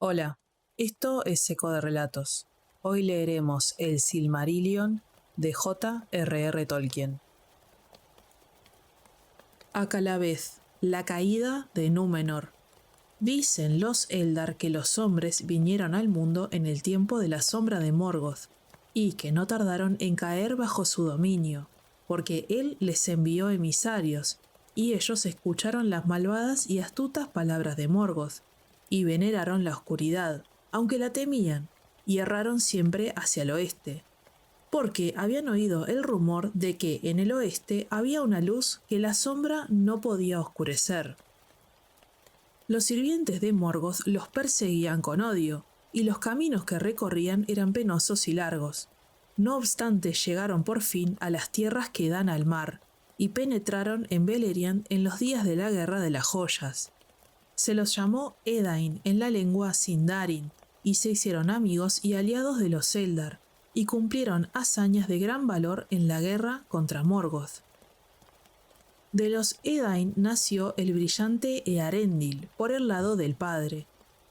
Hola, esto es Eco de Relatos. Hoy leeremos El Silmarillion de J.R.R. Tolkien. Akalabeth, la caída de Númenor. Dicen los Eldar que los hombres vinieron al mundo en el tiempo de la sombra de Morgoth, y que no tardaron en caer bajo su dominio, porque él les envió emisarios, y ellos escucharon las malvadas y astutas palabras de Morgoth, y veneraron la oscuridad, aunque la temían, y erraron siempre hacia el oeste, porque habían oído el rumor de que en el oeste había una luz que la sombra no podía oscurecer. Los sirvientes de Morgoth los perseguían con odio, y los caminos que recorrían eran penosos y largos. No obstante, llegaron por fin a las tierras que dan al mar, y penetraron en Beleriand en los días de la Guerra de las Joyas. Se los llamó Edain en la lengua Sindarin, y se hicieron amigos y aliados de los Eldar, y cumplieron hazañas de gran valor en la guerra contra Morgoth. De los Edain nació el brillante Earendil por el lado del padre,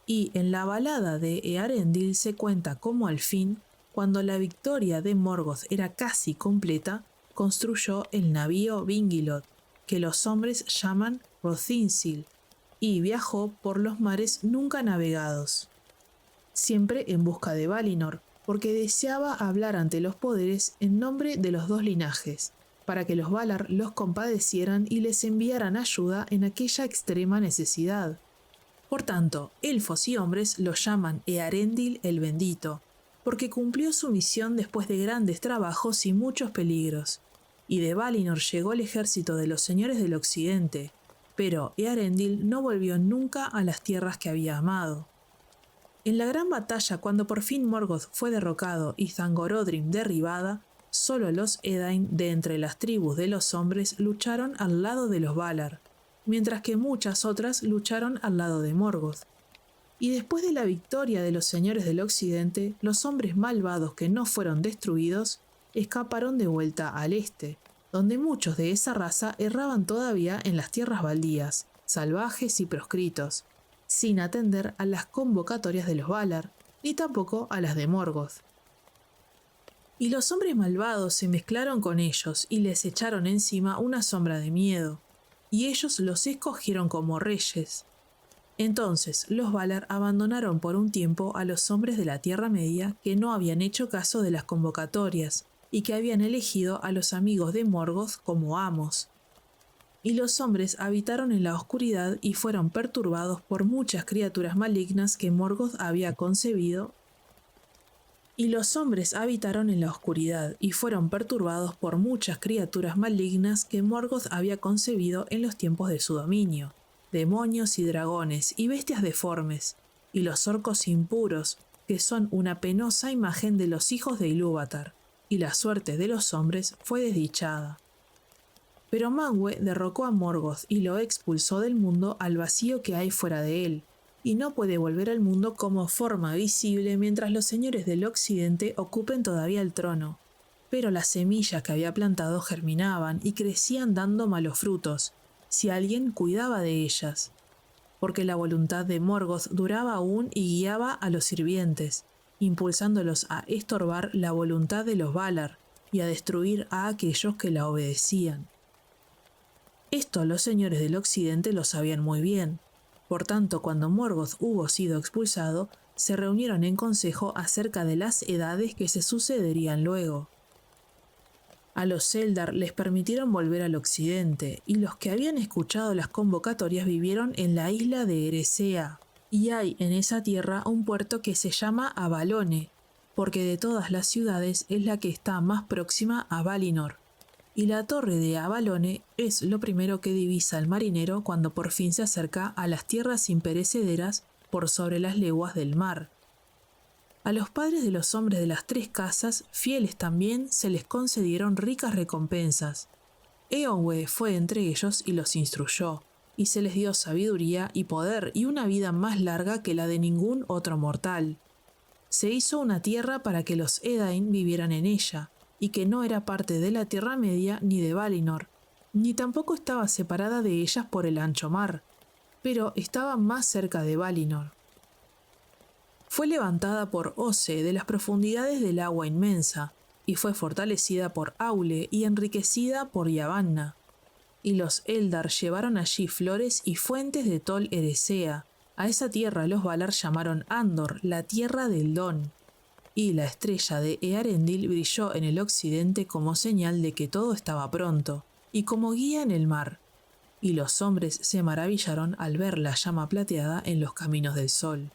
y en la balada de Earendil se cuenta cómo al fin, cuando la victoria de Morgoth era casi completa, construyó el navío Vingilot, que los hombres llaman Rothinsil, y viajó por los mares nunca navegados, siempre en busca de Valinor, porque deseaba hablar ante los poderes en nombre de los dos linajes, para que los Valar los compadecieran y les enviaran ayuda en aquella extrema necesidad. Por tanto, elfos y hombres lo llaman Earendil el Bendito, porque cumplió su misión después de grandes trabajos y muchos peligros. Y de Valinor llegó el ejército de los señores del occidente, pero Earendil no volvió nunca a las tierras que había amado. En la gran batalla, cuando por fin Morgoth fue derrocado y Zangorodrim derribada, solo los Edain de entre las tribus de los hombres lucharon al lado de los Valar, mientras que muchas otras lucharon al lado de Morgoth. Y después de la victoria de los señores del occidente, los hombres malvados que no fueron destruidos escaparon de vuelta al este, donde muchos de esa raza erraban todavía en las tierras baldías, salvajes y proscritos, sin atender a las convocatorias de los Valar, ni tampoco a las de Morgoth. Y los hombres malvados se mezclaron con ellos y les echaron encima una sombra de miedo, y ellos los escogieron como reyes. Entonces los Valar abandonaron por un tiempo a los hombres de la Tierra Media que no habían hecho caso de las convocatorias y que habían elegido a los amigos de Morgoth como amos. Y los hombres habitaron en la oscuridad y fueron perturbados por muchas criaturas malignas que Morgoth había concebido. Y los hombres habitaron en la oscuridad y fueron perturbados por muchas criaturas malignas que Morgoth había concebido en los tiempos de su dominio, demonios y dragones y bestias deformes, y los orcos impuros, que son una penosa imagen de los hijos de Ilúvatar, y la suerte de los hombres fue desdichada. Pero Manwë derrocó a Morgoth y lo expulsó del mundo al vacío que hay fuera de él, y no puede volver al mundo como forma visible mientras los señores del occidente ocupen todavía el trono. Pero las semillas que había plantado germinaban y crecían dando malos frutos, si alguien cuidaba de ellas, porque la voluntad de Morgoth duraba aún y guiaba a los sirvientes, impulsándolos a estorbar la voluntad de los Valar y a destruir a aquellos que la obedecían. Esto los señores del occidente lo sabían muy bien. Por tanto, cuando Morgoth hubo sido expulsado, se reunieron en consejo acerca de las edades que se sucederían luego. A los Eldar les permitieron volver al occidente, y los que habían escuchado las convocatorias vivieron en la isla de Eressëa, y hay en esa tierra un puerto que se llama Avalone, porque de todas las ciudades es la que está más próxima a Valinor. Y la torre de Avalone es lo primero que divisa el marinero cuando por fin se acerca a las tierras imperecederas por sobre las leguas del mar. A los padres de los hombres de las tres casas, fieles también, se les concedieron ricas recompensas. Eowyn fue entre ellos y los instruyó, y se les dio sabiduría y poder y una vida más larga que la de ningún otro mortal. Se hizo una tierra para que los Edain vivieran en ella, y que no era parte de la Tierra Media ni de Valinor, ni tampoco estaba separada de ellas por el ancho mar, pero estaba más cerca de Valinor. fue levantada por Ose de las profundidades del agua inmensa, y fue fortalecida por Aule y enriquecida por Yavanna. Y los Eldar llevaron allí flores y fuentes de Tol Eressëa. A esa tierra los Valar llamaron Andor, la tierra del Don. Y la estrella de Earendil brilló en el occidente como señal de que todo estaba pronto, y como guía en el mar. Y los hombres se maravillaron al ver la llama plateada en los caminos del sol.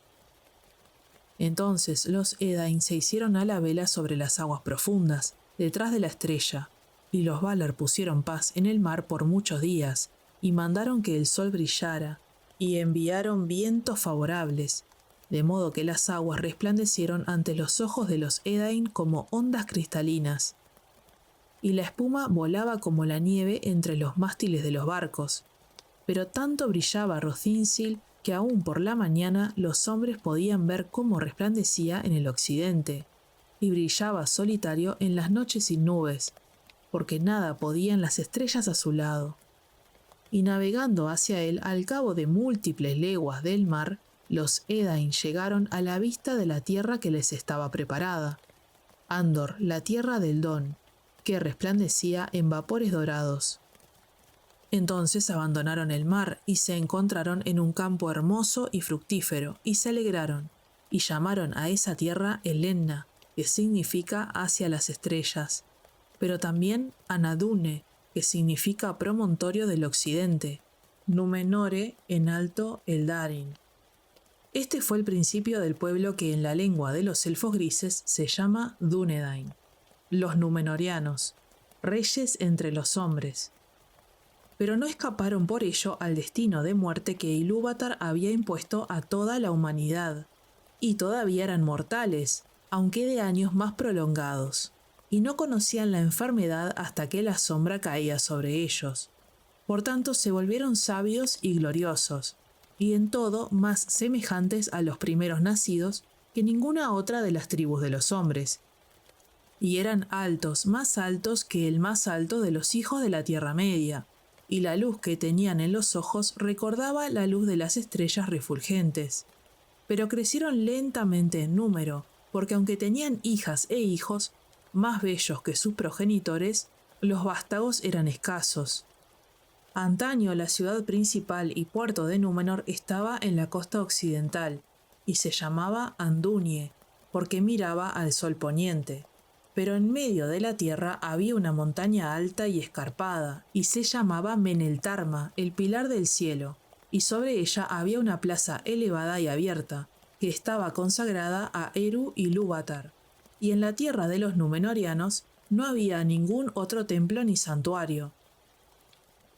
Entonces los Edain se hicieron a la vela sobre las aguas profundas, detrás de la estrella, y los Valar pusieron paz en el mar por muchos días, y mandaron que el sol brillara, y enviaron vientos favorables, de modo que las aguas resplandecieron ante los ojos de los Edain como ondas cristalinas, y la espuma volaba como la nieve entre los mástiles de los barcos. Pero tanto brillaba Rothinsil que aún por la mañana los hombres podían ver cómo resplandecía en el occidente, y brillaba solitario en las noches sin nubes, porque nada podían las estrellas a su lado. Y navegando hacia él al cabo de múltiples leguas del mar, los Edain llegaron a la vista de la tierra que les estaba preparada, Andor, la tierra del Don, que resplandecía en vapores dorados. Entonces abandonaron el mar y se encontraron en un campo hermoso y fructífero, y se alegraron, y llamaron a esa tierra Elenna, que significa hacia las estrellas, pero también Anadune, que significa promontorio del occidente, Númenore en alto Eldarin. Este fue el principio del pueblo que en la lengua de los elfos grises se llama Dúnedain, los Númenóreanos, reyes entre los hombres. Pero no escaparon por ello al destino de muerte que Ilúvatar había impuesto a toda la humanidad, y todavía eran mortales, aunque de años más prolongados, y no conocían la enfermedad hasta que la sombra caía sobre ellos. Por tanto se volvieron sabios y gloriosos, y en todo más semejantes a los primeros nacidos que ninguna otra de las tribus de los hombres, y eran altos, más altos que el más alto de los hijos de la Tierra Media, y la luz que tenían en los ojos recordaba la luz de las estrellas refulgentes. Pero crecieron lentamente en número, porque aunque tenían hijas e hijos, más bellos que sus progenitores, los vástagos eran escasos. Antaño la ciudad principal y puerto de Númenor estaba en la costa occidental, y se llamaba Andunie, porque miraba al sol poniente. Pero en medio de la tierra había una montaña alta y escarpada, y se llamaba Meneltarma, el pilar del cielo, y sobre ella había una plaza elevada y abierta, que estaba consagrada a Eru y Ilúvatar. Y en la tierra de los Númenóreanos no había ningún otro templo ni santuario.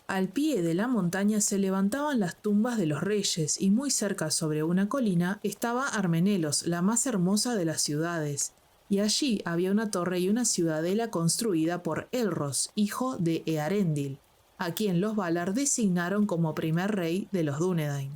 Al pie de la montaña se levantaban las tumbas de los reyes, y muy cerca sobre una colina estaba Armenelos, la más hermosa de las ciudades, y allí había una torre y una ciudadela construida por Elros, hijo de Earendil, a quien los Valar designaron como primer rey de los Dúnedain.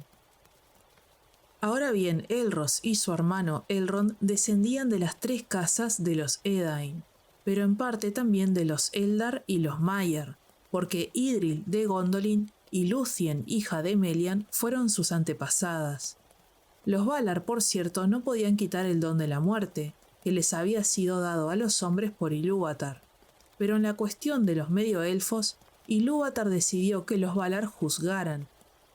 Ahora bien, Elros y su hermano Elrond descendían de las tres casas de los Edain, pero en parte también de los Eldar y los Maiar, porque Idril de Gondolin y Lúthien, hija de Melian, fueron sus antepasadas. Los Valar, por cierto, no podían quitar el don de la muerte, que les había sido dado a los hombres por Ilúvatar, pero en la cuestión de los medioelfos, Ilúvatar decidió que los Valar juzgaran,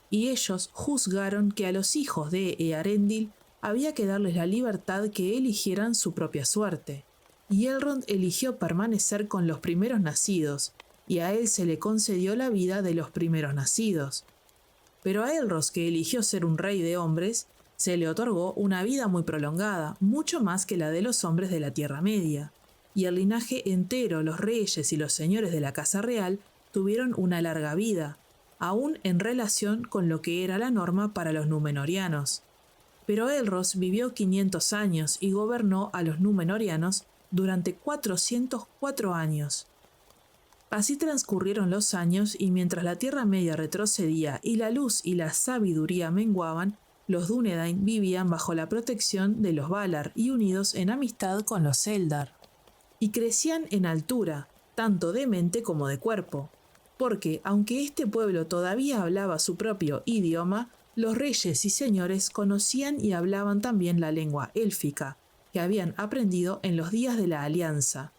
y ellos juzgaron que a los hijos de Earendil había que darles la libertad que eligieran su propia suerte, y Elrond eligió permanecer con los primeros nacidos, y a él se le concedió la vida de los primeros nacidos. Pero a Elros, que eligió ser un rey de hombres, se le otorgó una vida muy prolongada, mucho más que la de los hombres de la Tierra Media, y el linaje entero, los reyes y los señores de la Casa Real, tuvieron una larga vida, aún en relación con lo que era la norma para los Númenóreanos. Pero Elros vivió 500 años y gobernó a los Númenóreanos durante 404 años. Así transcurrieron los años, y mientras la Tierra Media retrocedía y la luz y la sabiduría menguaban, los Dúnedain vivían bajo la protección de los Valar y unidos en amistad con los Eldar. Y crecían en altura, tanto de mente como de cuerpo, porque, aunque este pueblo todavía hablaba su propio idioma, Los reyes y señores conocían y hablaban también la lengua élfica, que habían aprendido en los días de la Alianza,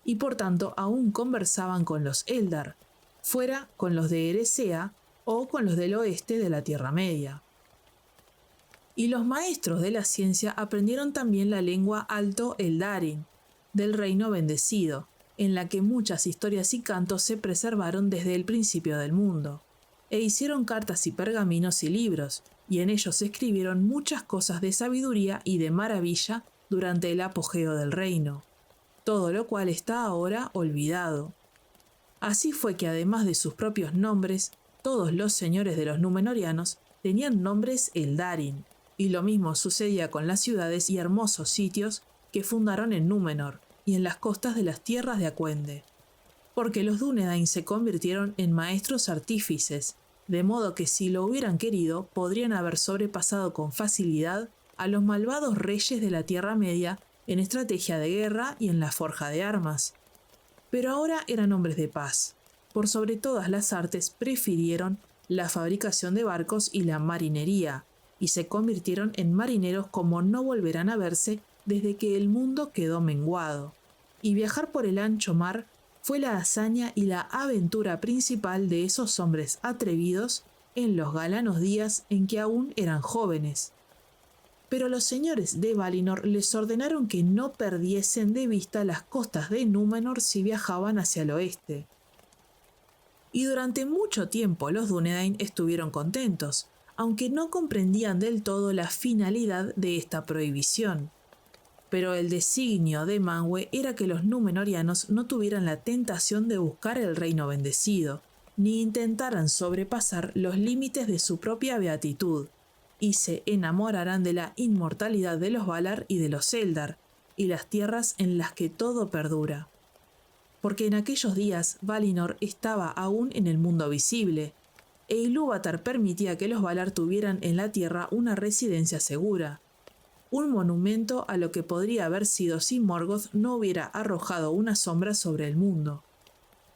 y por tanto aún conversaban con los Eldar, fuera con los de Eressëa o con los del oeste de la Tierra Media. Y los maestros de la ciencia aprendieron también la lengua Alto Eldarin, del Reino Bendecido, en la que muchas historias y cantos se preservaron desde el principio del mundo, e hicieron cartas y pergaminos y libros, y en ellos escribieron muchas cosas de sabiduría y de maravilla durante el apogeo del reino, todo lo cual está ahora olvidado. Así fue que además de sus propios nombres, todos los señores de los Númenóreanos tenían nombres Eldarin, y lo mismo sucedía con las ciudades y hermosos sitios que fundaron en Númenor y en las costas de las tierras de Acuende, porque los Dúnedain se convirtieron en maestros artífices, de modo que si lo hubieran querido podrían haber sobrepasado con facilidad a los malvados reyes de la Tierra Media en estrategia de guerra y en la forja de armas. Pero ahora eran hombres de paz. Por sobre todas las artes prefirieron la fabricación de barcos y la marinería, y se convirtieron en marineros como no volverán a verse desde que el mundo quedó menguado. Y viajar por el ancho mar fue la hazaña y la aventura principal de esos hombres atrevidos en los galanos días en que aún eran jóvenes. Pero los señores de Valinor les ordenaron que no perdiesen de vista las costas de Númenor si viajaban hacia el oeste. Y durante mucho tiempo los Dúnedain estuvieron contentos, aunque no comprendían del todo la finalidad de esta prohibición. Pero el designio de Manwë era que los Númenóreanos no tuvieran la tentación de buscar el reino bendecido, ni intentaran sobrepasar los límites de su propia beatitud, y se enamoraran de la inmortalidad de los Valar y de los Eldar, y las tierras en las que todo perdura. Porque en aquellos días Valinor estaba aún en el mundo visible, e Ilúvatar permitía que los Valar tuvieran en la tierra una residencia segura, un monumento a lo que podría haber sido si Morgoth no hubiera arrojado una sombra sobre el mundo.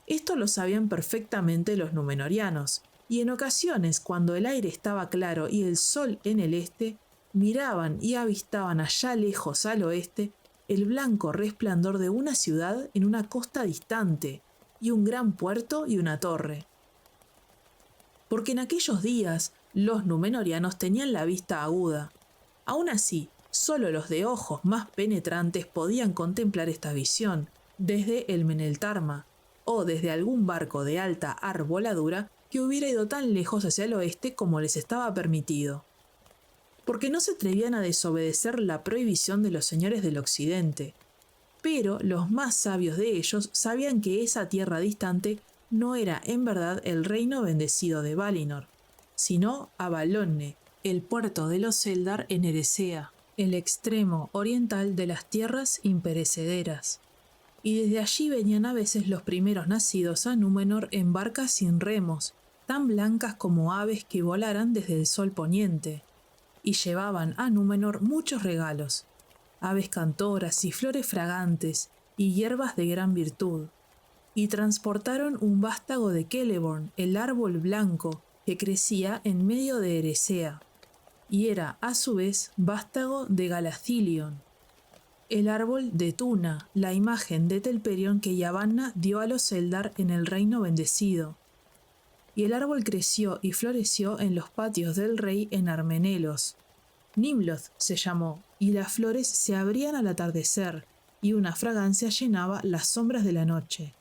Esto lo sabían perfectamente los Númenóreanos, y en ocasiones, cuando el aire estaba claro y el sol en el este, miraban y avistaban allá lejos al oeste el blanco resplandor de una ciudad en una costa distante, y un gran puerto y una torre. Porque en aquellos días los Númenóreanos tenían la vista aguda. Aún así, solo los de ojos más penetrantes podían contemplar esta visión, desde el Meneltarma, o desde algún barco de alta arboladura que hubiera ido tan lejos hacia el oeste como les estaba permitido. Porque no se atrevían a desobedecer la prohibición de los señores del occidente. Pero los más sabios de ellos sabían que esa tierra distante no era en verdad el reino bendecido de Valinor, sino Avalonne, el puerto de los Eldar en Eressëa, el extremo oriental de las tierras imperecederas. Y desde allí venían a veces los primeros nacidos a Númenor en barcas sin remos, tan blancas como aves que volaran desde el sol poniente, y llevaban a Númenor muchos regalos, aves cantoras y flores fragantes, y hierbas de gran virtud, y transportaron un vástago de Celeborn, el árbol blanco, que crecía en medio de Eressëa, y era a su vez vástago de Galathilion, el árbol de Tuna, la imagen de Telperion que Yavanna dio a los Eldar en el reino bendecido. Y el árbol creció y floreció en los patios del rey en Armenelos. Nimloth se llamó, y las flores se abrían al atardecer, y una fragancia llenaba las sombras de la noche.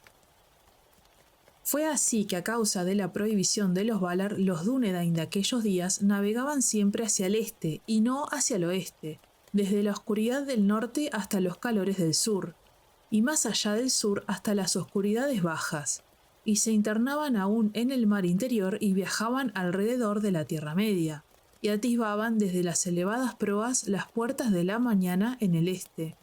Fue así que a causa de la prohibición de los Valar, los Dúnedain de aquellos días navegaban siempre hacia el este y no hacia el oeste, desde la oscuridad del norte hasta los calores del sur, y más allá del sur hasta las oscuridades bajas, y se internaban aún en el mar interior y viajaban alrededor de la Tierra Media, y atisbaban desde las elevadas proas las puertas de la mañana en el este.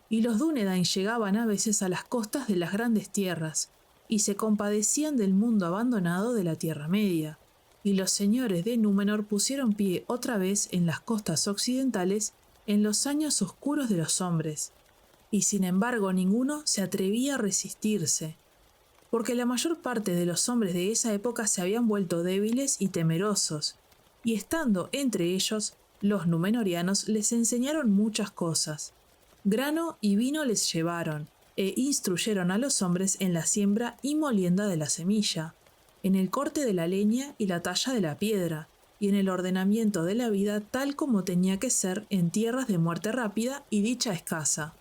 Y los Dúnedain llegaban a veces a las costas de las grandes tierras, y se compadecían del mundo abandonado de la Tierra Media, y los señores de Númenor pusieron pie otra vez en las costas occidentales en los años oscuros de los hombres, y sin embargo ninguno se atrevía a resistirse, porque la mayor parte de los hombres de esa época se habían vuelto débiles y temerosos, y estando entre ellos, los númenóreanos les enseñaron muchas cosas. Grano y vino les llevaron, e instruyeron a los hombres en la siembra y molienda de la semilla, en el corte de la leña y la talla de la piedra, y en el ordenamiento de la vida tal como tenía que ser en tierras de muerte rápida y dicha escasa.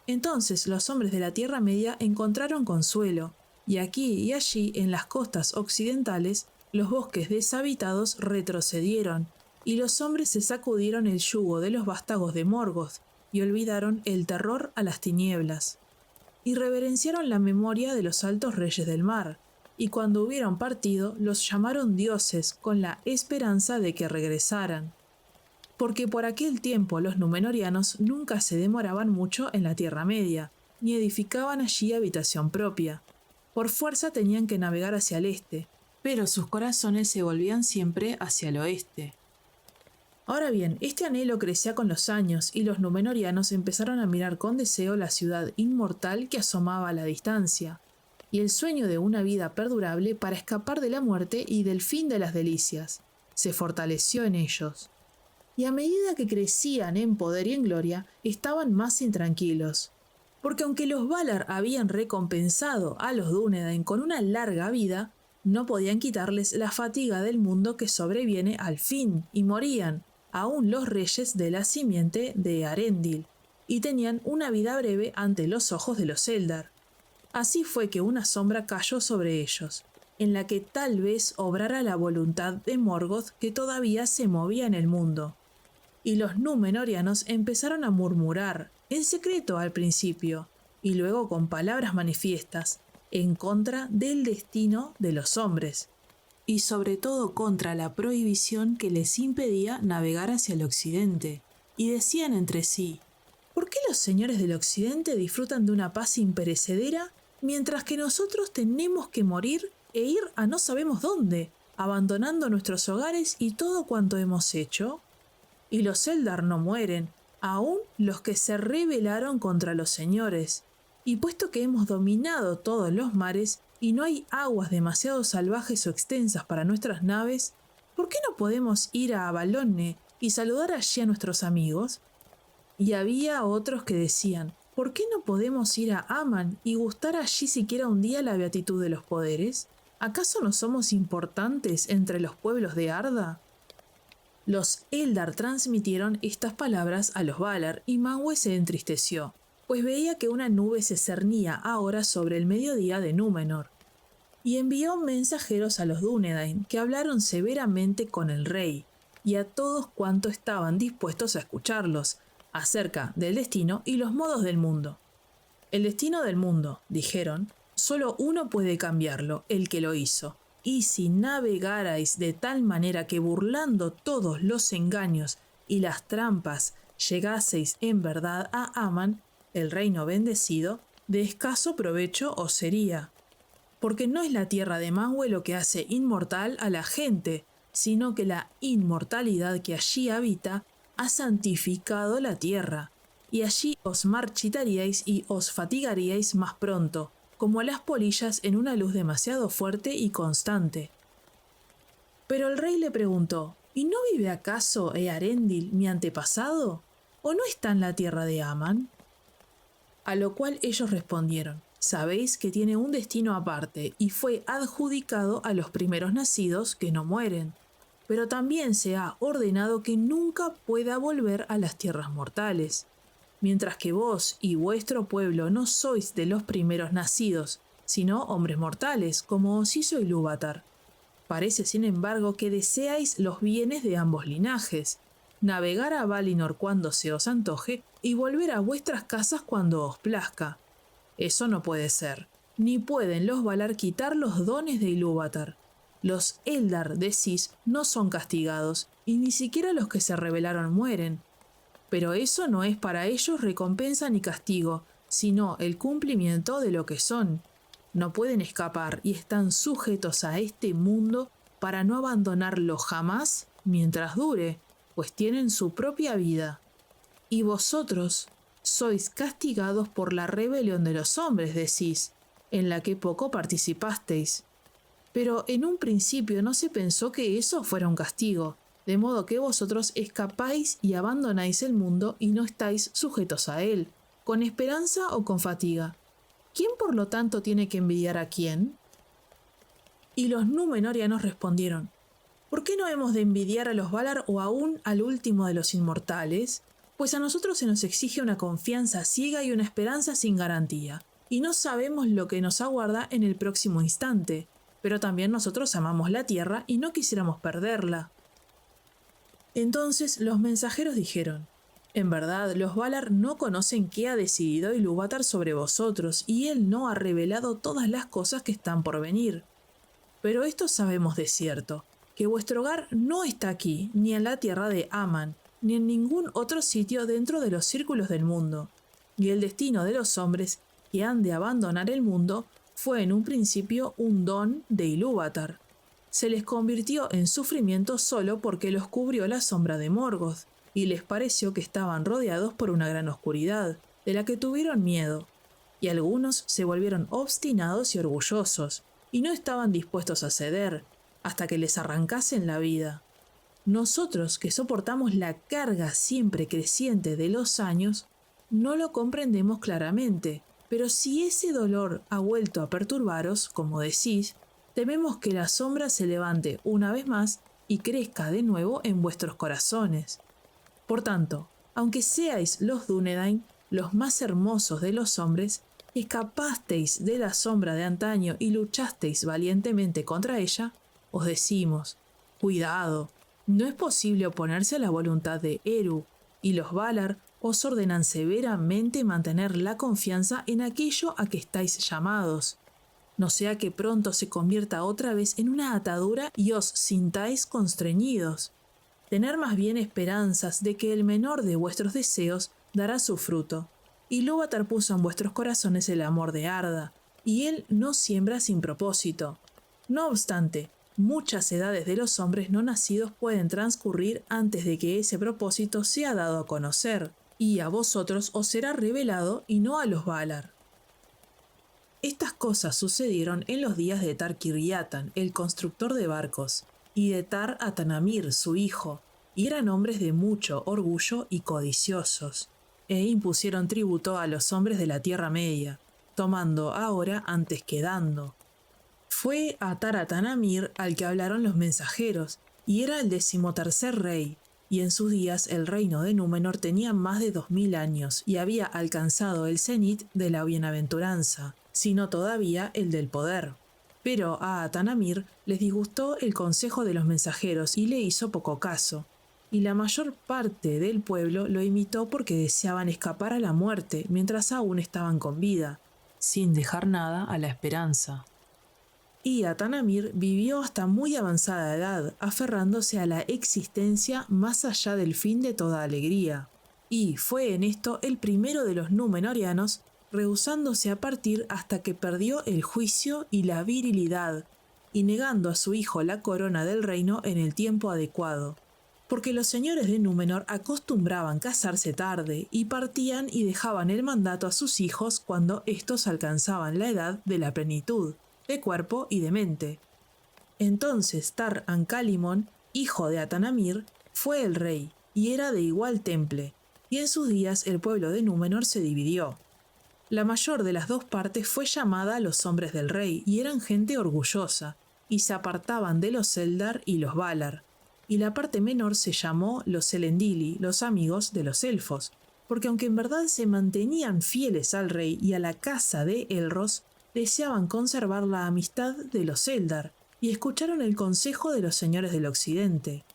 Entonces los hombres de la Tierra Media encontraron consuelo, y aquí y allí en las costas occidentales los bosques deshabitados retrocedieron, y los hombres se sacudieron el yugo de los vástagos de Morgoth, y olvidaron el terror a las tinieblas. Y reverenciaron la memoria de los altos reyes del mar, y cuando hubieron partido los llamaron dioses con la esperanza de que regresaran. Porque por aquel tiempo los númenóreanos nunca se demoraban mucho en la Tierra Media, ni edificaban allí habitación propia. Por fuerza tenían que navegar hacia el este, pero sus corazones se volvían siempre hacia el oeste. Ahora bien, este anhelo crecía con los años y los númenóreanos empezaron a mirar con deseo la ciudad inmortal que asomaba a la distancia, y el sueño de una vida perdurable para escapar de la muerte y del fin de las delicias se fortaleció en ellos. Y a medida que crecían en poder y en gloria, estaban más intranquilos. Porque aunque los Valar habían recompensado a los Dúnedain con una larga vida, no podían quitarles la fatiga del mundo que sobreviene al fin, y morían, aún los reyes de la simiente de Arendil, y tenían una vida breve ante los ojos de los Eldar. Así fue que una sombra cayó sobre ellos, en la que tal vez obrara la voluntad de Morgoth que todavía se movía en el mundo. Y los númenóreanos empezaron a murmurar, en secreto al principio, y luego con palabras manifiestas, en contra del destino de los hombres, y sobre todo contra la prohibición que les impedía navegar hacia el occidente. Y decían entre sí, ¿por qué los señores del occidente disfrutan de una paz imperecedera, mientras que nosotros tenemos que morir e ir a no sabemos dónde, abandonando nuestros hogares y todo cuanto hemos hecho? Y los Eldar no mueren, aun los que se rebelaron contra los señores. Y puesto que hemos dominado todos los mares y no hay aguas demasiado salvajes o extensas para nuestras naves, ¿por qué no podemos ir a Avalonne y saludar allí a nuestros amigos? Y había otros que decían, ¿por qué no podemos ir a Aman y gustar allí siquiera un día la beatitud de los poderes? ¿Acaso no somos importantes entre los pueblos de Arda? Los Eldar transmitieron estas palabras a los Valar y Manwë se entristeció, pues veía que una nube se cernía ahora sobre el mediodía de Númenor. Y envió mensajeros a los Dúnedain, que hablaron severamente con el rey, y a todos cuantos estaban dispuestos a escucharlos, acerca del destino y los modos del mundo. El destino del mundo, dijeron, solo uno puede cambiarlo, el que lo hizo. Y si navegarais de tal manera que burlando todos los engaños y las trampas llegaseis en verdad a Aman, el reino bendecido, de escaso provecho os sería. Porque no es la tierra de Manwë lo que hace inmortal a la gente, sino que la inmortalidad que allí habita ha santificado la tierra, y allí os marchitaríais y os fatigaríais más pronto, como las polillas en una luz demasiado fuerte y constante. Pero el rey le preguntó, ¿y no vive acaso Earendil, mi antepasado? ¿O no está en la tierra de Aman? A lo cual ellos respondieron, sabéis que tiene un destino aparte y fue adjudicado a los primeros nacidos que no mueren, pero también se ha ordenado que nunca pueda volver a las tierras mortales. Mientras que vos y vuestro pueblo no sois de los primeros nacidos, sino hombres mortales, como os hizo Ilúvatar. Parece, sin embargo, que deseáis los bienes de ambos linajes, navegar a Valinor cuando se os antoje y volver a vuestras casas cuando os plazca. Eso no puede ser, ni pueden los Valar quitar los dones de Ilúvatar. Los Eldar, decís, no son castigados, y ni siquiera los que se rebelaron mueren. Pero eso no es para ellos recompensa ni castigo, sino el cumplimiento de lo que son. No pueden escapar y están sujetos a este mundo para no abandonarlo jamás mientras dure, pues tienen su propia vida. Y vosotros sois castigados por la rebelión de los hombres, decís, en la que poco participasteis. Pero en un principio no se pensó que eso fuera un castigo, de modo que vosotros escapáis y abandonáis el mundo y no estáis sujetos a él, con esperanza o con fatiga. ¿Quién por lo tanto tiene que envidiar a quién? Y los númenóreanos respondieron: ¿por qué no hemos de envidiar a los Valar o aún al último de los inmortales? Pues a nosotros se nos exige una confianza ciega y una esperanza sin garantía, y no sabemos lo que nos aguarda en el próximo instante, pero también nosotros amamos la tierra y no quisiéramos perderla. Entonces los mensajeros dijeron: en verdad, los Valar no conocen qué ha decidido Ilúvatar sobre vosotros, y él no ha revelado todas las cosas que están por venir. Pero esto sabemos de cierto, que vuestro hogar no está aquí, ni en la tierra de Aman, ni en ningún otro sitio dentro de los círculos del mundo. Y el destino de los hombres que han de abandonar el mundo fue en un principio un don de Ilúvatar. Se les convirtió en sufrimiento solo porque los cubrió la sombra de Morgoth, y les pareció que estaban rodeados por una gran oscuridad, de la que tuvieron miedo, y algunos se volvieron obstinados y orgullosos, y no estaban dispuestos a ceder, hasta que les arrancasen la vida. Nosotros, que soportamos la carga siempre creciente de los años, no lo comprendemos claramente, pero si ese dolor ha vuelto a perturbaros, como decís, tememos que la sombra se levante una vez más y crezca de nuevo en vuestros corazones. Por tanto, aunque seáis los Dúnedain, los más hermosos de los hombres, escapasteis de la sombra de antaño y luchasteis valientemente contra ella, os decimos: cuidado, no es posible oponerse a la voluntad de Eru, y los Valar os ordenan severamente mantener la confianza en aquello a que estáis llamados, no sea que pronto se convierta otra vez en una atadura y os sintáis constreñidos. Tener más bien esperanzas de que el menor de vuestros deseos dará su fruto. Ilúvatar puso en vuestros corazones el amor de Arda, y él no siembra sin propósito. No obstante, muchas edades de los hombres no nacidos pueden transcurrir antes de que ese propósito sea dado a conocer, y a vosotros os será revelado y no a los Valar. Estas cosas sucedieron en los días de Tar-Kiriatan, el constructor de barcos, y de Tar-Atanamir, su hijo, y eran hombres de mucho orgullo y codiciosos, e impusieron tributo a los hombres de la Tierra Media, tomando ahora antes que dando. Fue a Tar-Atanamir al que hablaron los mensajeros, y era el 13º rey, y en sus días el reino de Númenor tenía más de 2000 años, y había alcanzado el cenit de la bienaventuranza, sino todavía el del poder. Pero a Atanamir les disgustó el consejo de los mensajeros y le hizo poco caso, y la mayor parte del pueblo lo imitó porque deseaban escapar a la muerte mientras aún estaban con vida, sin dejar nada a la esperanza. Y Atanamir vivió hasta muy avanzada edad, aferrándose a la existencia más allá del fin de toda alegría, y fue en esto el primero de los númenóreanos, rehusándose a partir hasta que perdió el juicio y la virilidad, y negando a su hijo la corona del reino en el tiempo adecuado, porque los señores de Númenor acostumbraban casarse tarde y partían y dejaban el mandato a sus hijos cuando éstos alcanzaban la edad de la plenitud, de cuerpo y de mente. Entonces Tar-Ancalimon, hijo de Atanamir, fue el rey, y era de igual temple, y en sus días el pueblo de Númenor se dividió. La mayor de las dos partes fue llamada los hombres del rey, y eran gente orgullosa, y se apartaban de los Eldar y los Valar, y la parte menor se llamó los Elendili, los amigos de los elfos, porque aunque en verdad se mantenían fieles al rey y a la casa de Elros, deseaban conservar la amistad de los Eldar, y escucharon el consejo de los señores del occidente.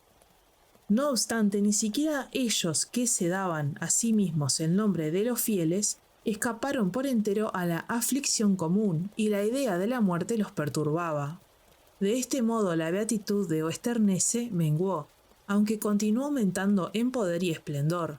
No obstante, ni siquiera ellos, que se daban a sí mismos el nombre de los fieles, escaparon por entero a la aflicción común, y la idea de la muerte los perturbaba. De este modo la beatitud de Oesternese menguó, aunque continuó aumentando en poder y esplendor,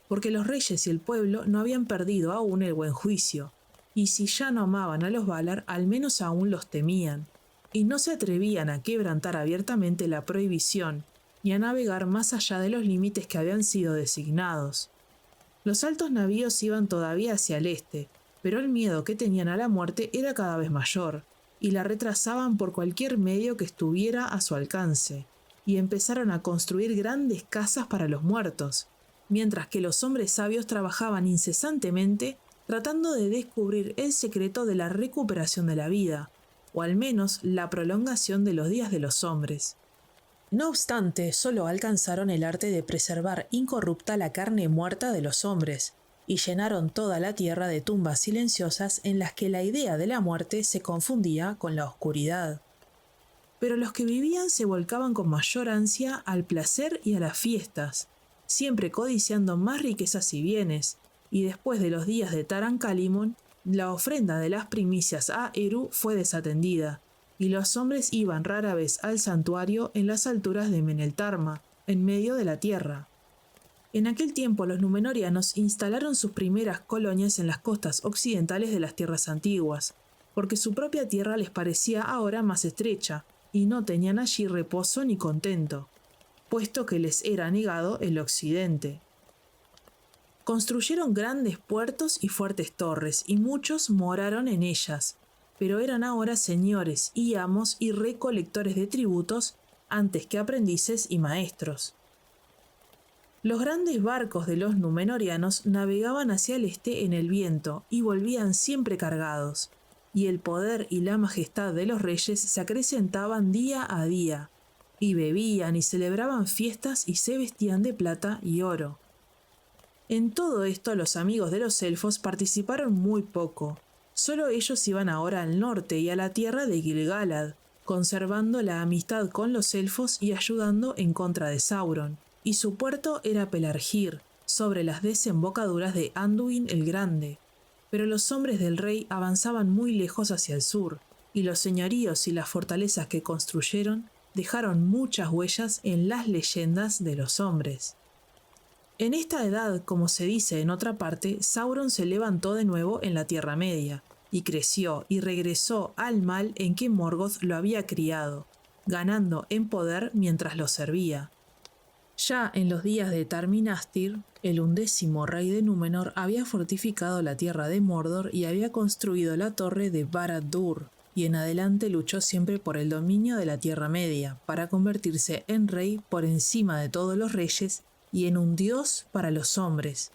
porque los reyes y el pueblo no habían perdido aún el buen juicio, y si ya no amaban a los Valar, al menos aún los temían, y no se atrevían a quebrantar abiertamente la prohibición, ni a navegar más allá de los límites que habían sido designados. Los altos navíos iban todavía hacia el este, pero el miedo que tenían a la muerte era cada vez mayor, y la retrasaban por cualquier medio que estuviera a su alcance, y empezaron a construir grandes casas para los muertos, mientras que los hombres sabios trabajaban incesantemente tratando de descubrir el secreto de la recuperación de la vida, o al menos la prolongación de los días de los hombres. No obstante, solo alcanzaron el arte de preservar incorrupta la carne muerta de los hombres, y llenaron toda la tierra de tumbas silenciosas en las que la idea de la muerte se confundía con la oscuridad. Pero los que vivían se volcaban con mayor ansia al placer y a las fiestas, siempre codiciando más riquezas y bienes, y después de los días de Tarancalimón, la ofrenda de las primicias a Eru fue desatendida, y los hombres iban rara vez al santuario en las alturas de Meneltarma, en medio de la tierra. En aquel tiempo los númenóreanos instalaron sus primeras colonias en las costas occidentales de las tierras antiguas, porque su propia tierra les parecía ahora más estrecha, y no tenían allí reposo ni contento, puesto que les era negado el occidente. Construyeron grandes puertos y fuertes torres, y muchos moraron en ellas, pero eran ahora señores y amos y recolectores de tributos antes que aprendices y maestros. Los grandes barcos de los númenóreanos navegaban hacia el este en el viento y volvían siempre cargados, y el poder y la majestad de los reyes se acrecentaban día a día, y bebían y celebraban fiestas y se vestían de plata y oro. En todo esto los amigos de los elfos participaron muy poco. Solo ellos iban ahora al norte y a la tierra de Gil-galad, conservando la amistad con los elfos y ayudando en contra de Sauron, y su puerto era Pelargir, sobre las desembocaduras de Anduin el Grande. Pero los hombres del rey avanzaban muy lejos hacia el sur, y los señoríos y las fortalezas que construyeron dejaron muchas huellas en las leyendas de los hombres. En esta edad, como se dice en otra parte, Sauron se levantó de nuevo en la Tierra Media, y creció y regresó al mal en que Morgoth lo había criado, ganando en poder mientras lo servía. Ya en los días de Tar-Minastir, el 11º rey de Númenor había fortificado la tierra de Mordor y había construido la torre de Barad-dûr, y en adelante luchó siempre por el dominio de la Tierra Media, para convertirse en rey por encima de todos los reyes y en un dios para los hombres.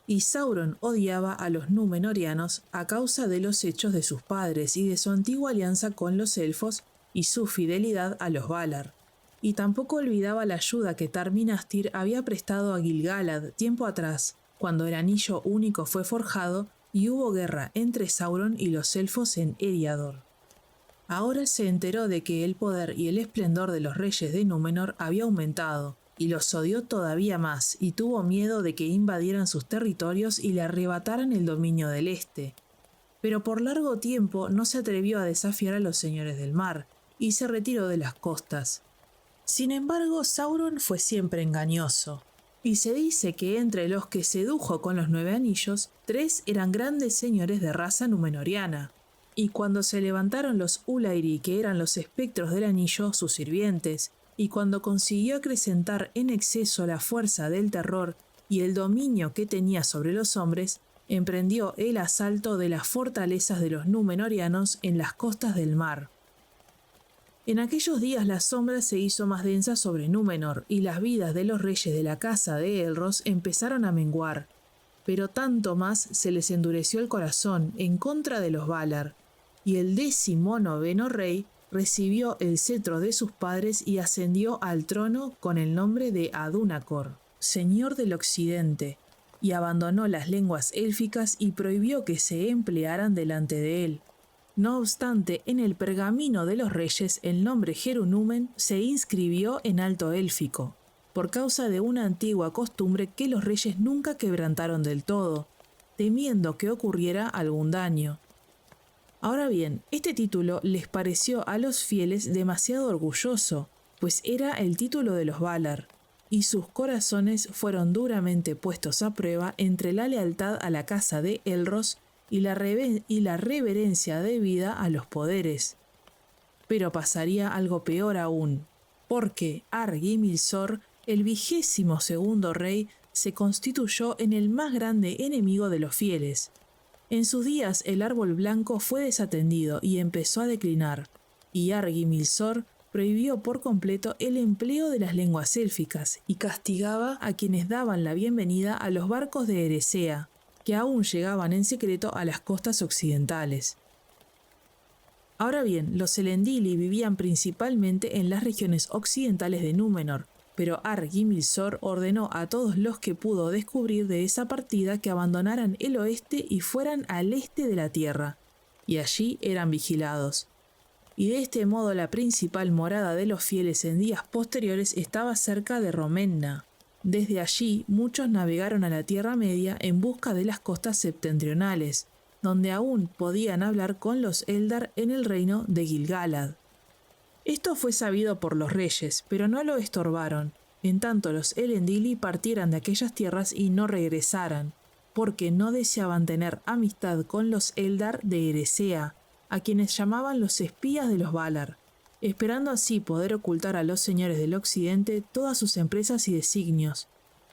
Y Sauron odiaba a los númenóreanos a causa de los hechos de sus padres y de su antigua alianza con los elfos y su fidelidad a los Valar. Y tampoco olvidaba la ayuda que Tar-Minastir había prestado a Gil-galad tiempo atrás, cuando el anillo único fue forjado y hubo guerra entre Sauron y los elfos en Eriador. Ahora se enteró de que el poder y el esplendor de los reyes de Númenor había aumentado, y los odió todavía más, y tuvo miedo de que invadieran sus territorios y le arrebataran el dominio del este. Pero por largo tiempo no se atrevió a desafiar a los señores del mar, y se retiró de las costas. Sin embargo, Sauron fue siempre engañoso, y se dice que entre los que sedujo con los 9 anillos, 3 eran grandes señores de raza númenoriana, y cuando se levantaron los Ulairi, que eran los espectros del anillo, sus sirvientes, y cuando consiguió acrecentar en exceso la fuerza del terror y el dominio que tenía sobre los hombres, emprendió el asalto de las fortalezas de los númenorianos en las costas del mar. En aquellos días la sombra se hizo más densa sobre Númenor, y las vidas de los reyes de la casa de Elros empezaron a menguar, pero tanto más se les endureció el corazón en contra de los Valar, y el 19º rey recibió el cetro de sus padres y ascendió al trono con el nombre de Adunacor, señor del occidente, y abandonó las lenguas élficas y prohibió que se emplearan delante de él. No obstante, en el pergamino de los reyes el nombre Gerunumen se inscribió en alto élfico, por causa de una antigua costumbre que los reyes nunca quebrantaron del todo, temiendo que ocurriera algún daño. Ahora bien, este título les pareció a los fieles demasiado orgulloso, pues era el título de los Valar, y sus corazones fueron duramente puestos a prueba entre la lealtad a la casa de Elros y la reverencia debida a los poderes. Pero pasaría algo peor aún, porque Ar-Gimilsor, el 22º rey, se constituyó en el más grande enemigo de los fieles. En sus días el árbol blanco fue desatendido y empezó a declinar, y Argimilsor prohibió por completo el empleo de las lenguas élficas y castigaba a quienes daban la bienvenida a los barcos de Eresea, que aún llegaban en secreto a las costas occidentales. Ahora bien, los Elendili vivían principalmente en las regiones occidentales de Númenor, pero Argimilsor ordenó a todos los que pudo descubrir de esa partida que abandonaran el oeste y fueran al este de la tierra, y allí eran vigilados. Y de este modo la principal morada de los fieles en días posteriores estaba cerca de Romenna. Desde allí muchos navegaron a la Tierra Media en busca de las costas septentrionales, donde aún podían hablar con los Eldar en el reino de Gil-galad. Esto fue sabido por los reyes, pero no lo estorbaron, en tanto los Elendili partieran de aquellas tierras y no regresaran, porque no deseaban tener amistad con los Eldar de Eresea, a quienes llamaban los espías de los Valar, esperando así poder ocultar a los señores del occidente todas sus empresas y designios.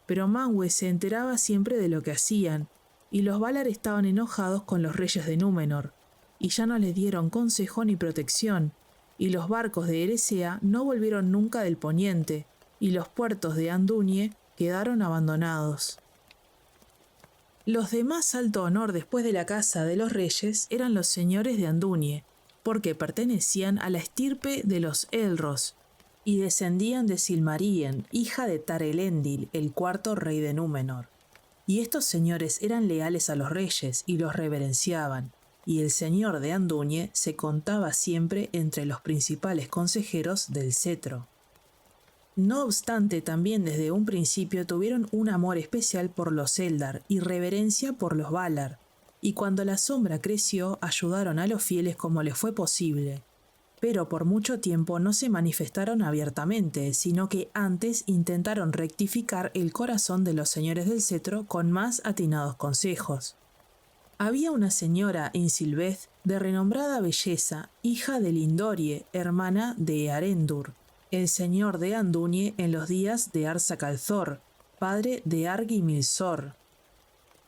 Pero Manwë se enteraba siempre de lo que hacían, y los Valar estaban enojados con los reyes de Númenor, y ya no les dieron consejo ni protección, y los barcos de Eresea no volvieron nunca del poniente, y los puertos de Andúnie quedaron abandonados. Los de más alto honor después de la casa de los reyes eran los señores de Andúnie, porque pertenecían a la estirpe de los Elros, y descendían de Silmarien, hija de Tar-Elendil, el cuarto rey de Númenor. Y estos señores eran leales a los reyes y los reverenciaban, y el señor de Andúnie se contaba siempre entre los principales consejeros del cetro. No obstante, también desde un principio tuvieron un amor especial por los Eldar y reverencia por los Valar, y cuando la sombra creció ayudaron a los fieles como les fue posible. Pero por mucho tiempo no se manifestaron abiertamente, sino que antes intentaron rectificar el corazón de los señores del cetro con más atinados consejos. Había una señora Insilbeth de renombrada belleza, hija de Lindorie, hermana de Earendur, el señor de Andúnie en los días de Arsa-Calthor, padre de Argimilsor.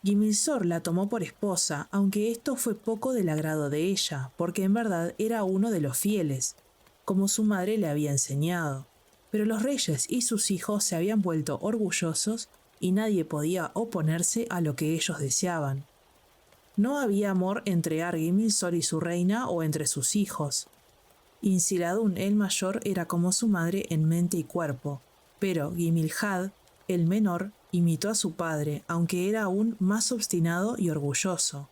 Gimilsor la tomó por esposa, aunque esto fue poco del agrado de ella, porque en verdad era uno de los fieles, como su madre le había enseñado. Pero los reyes y sus hijos se habían vuelto orgullosos y nadie podía oponerse a lo que ellos deseaban. No había amor entre Argimilsor y su reina o entre sus hijos. Insiladun el mayor era como su madre en mente y cuerpo, pero Gimilhad, el menor, imitó a su padre, aunque era aún más obstinado y orgulloso.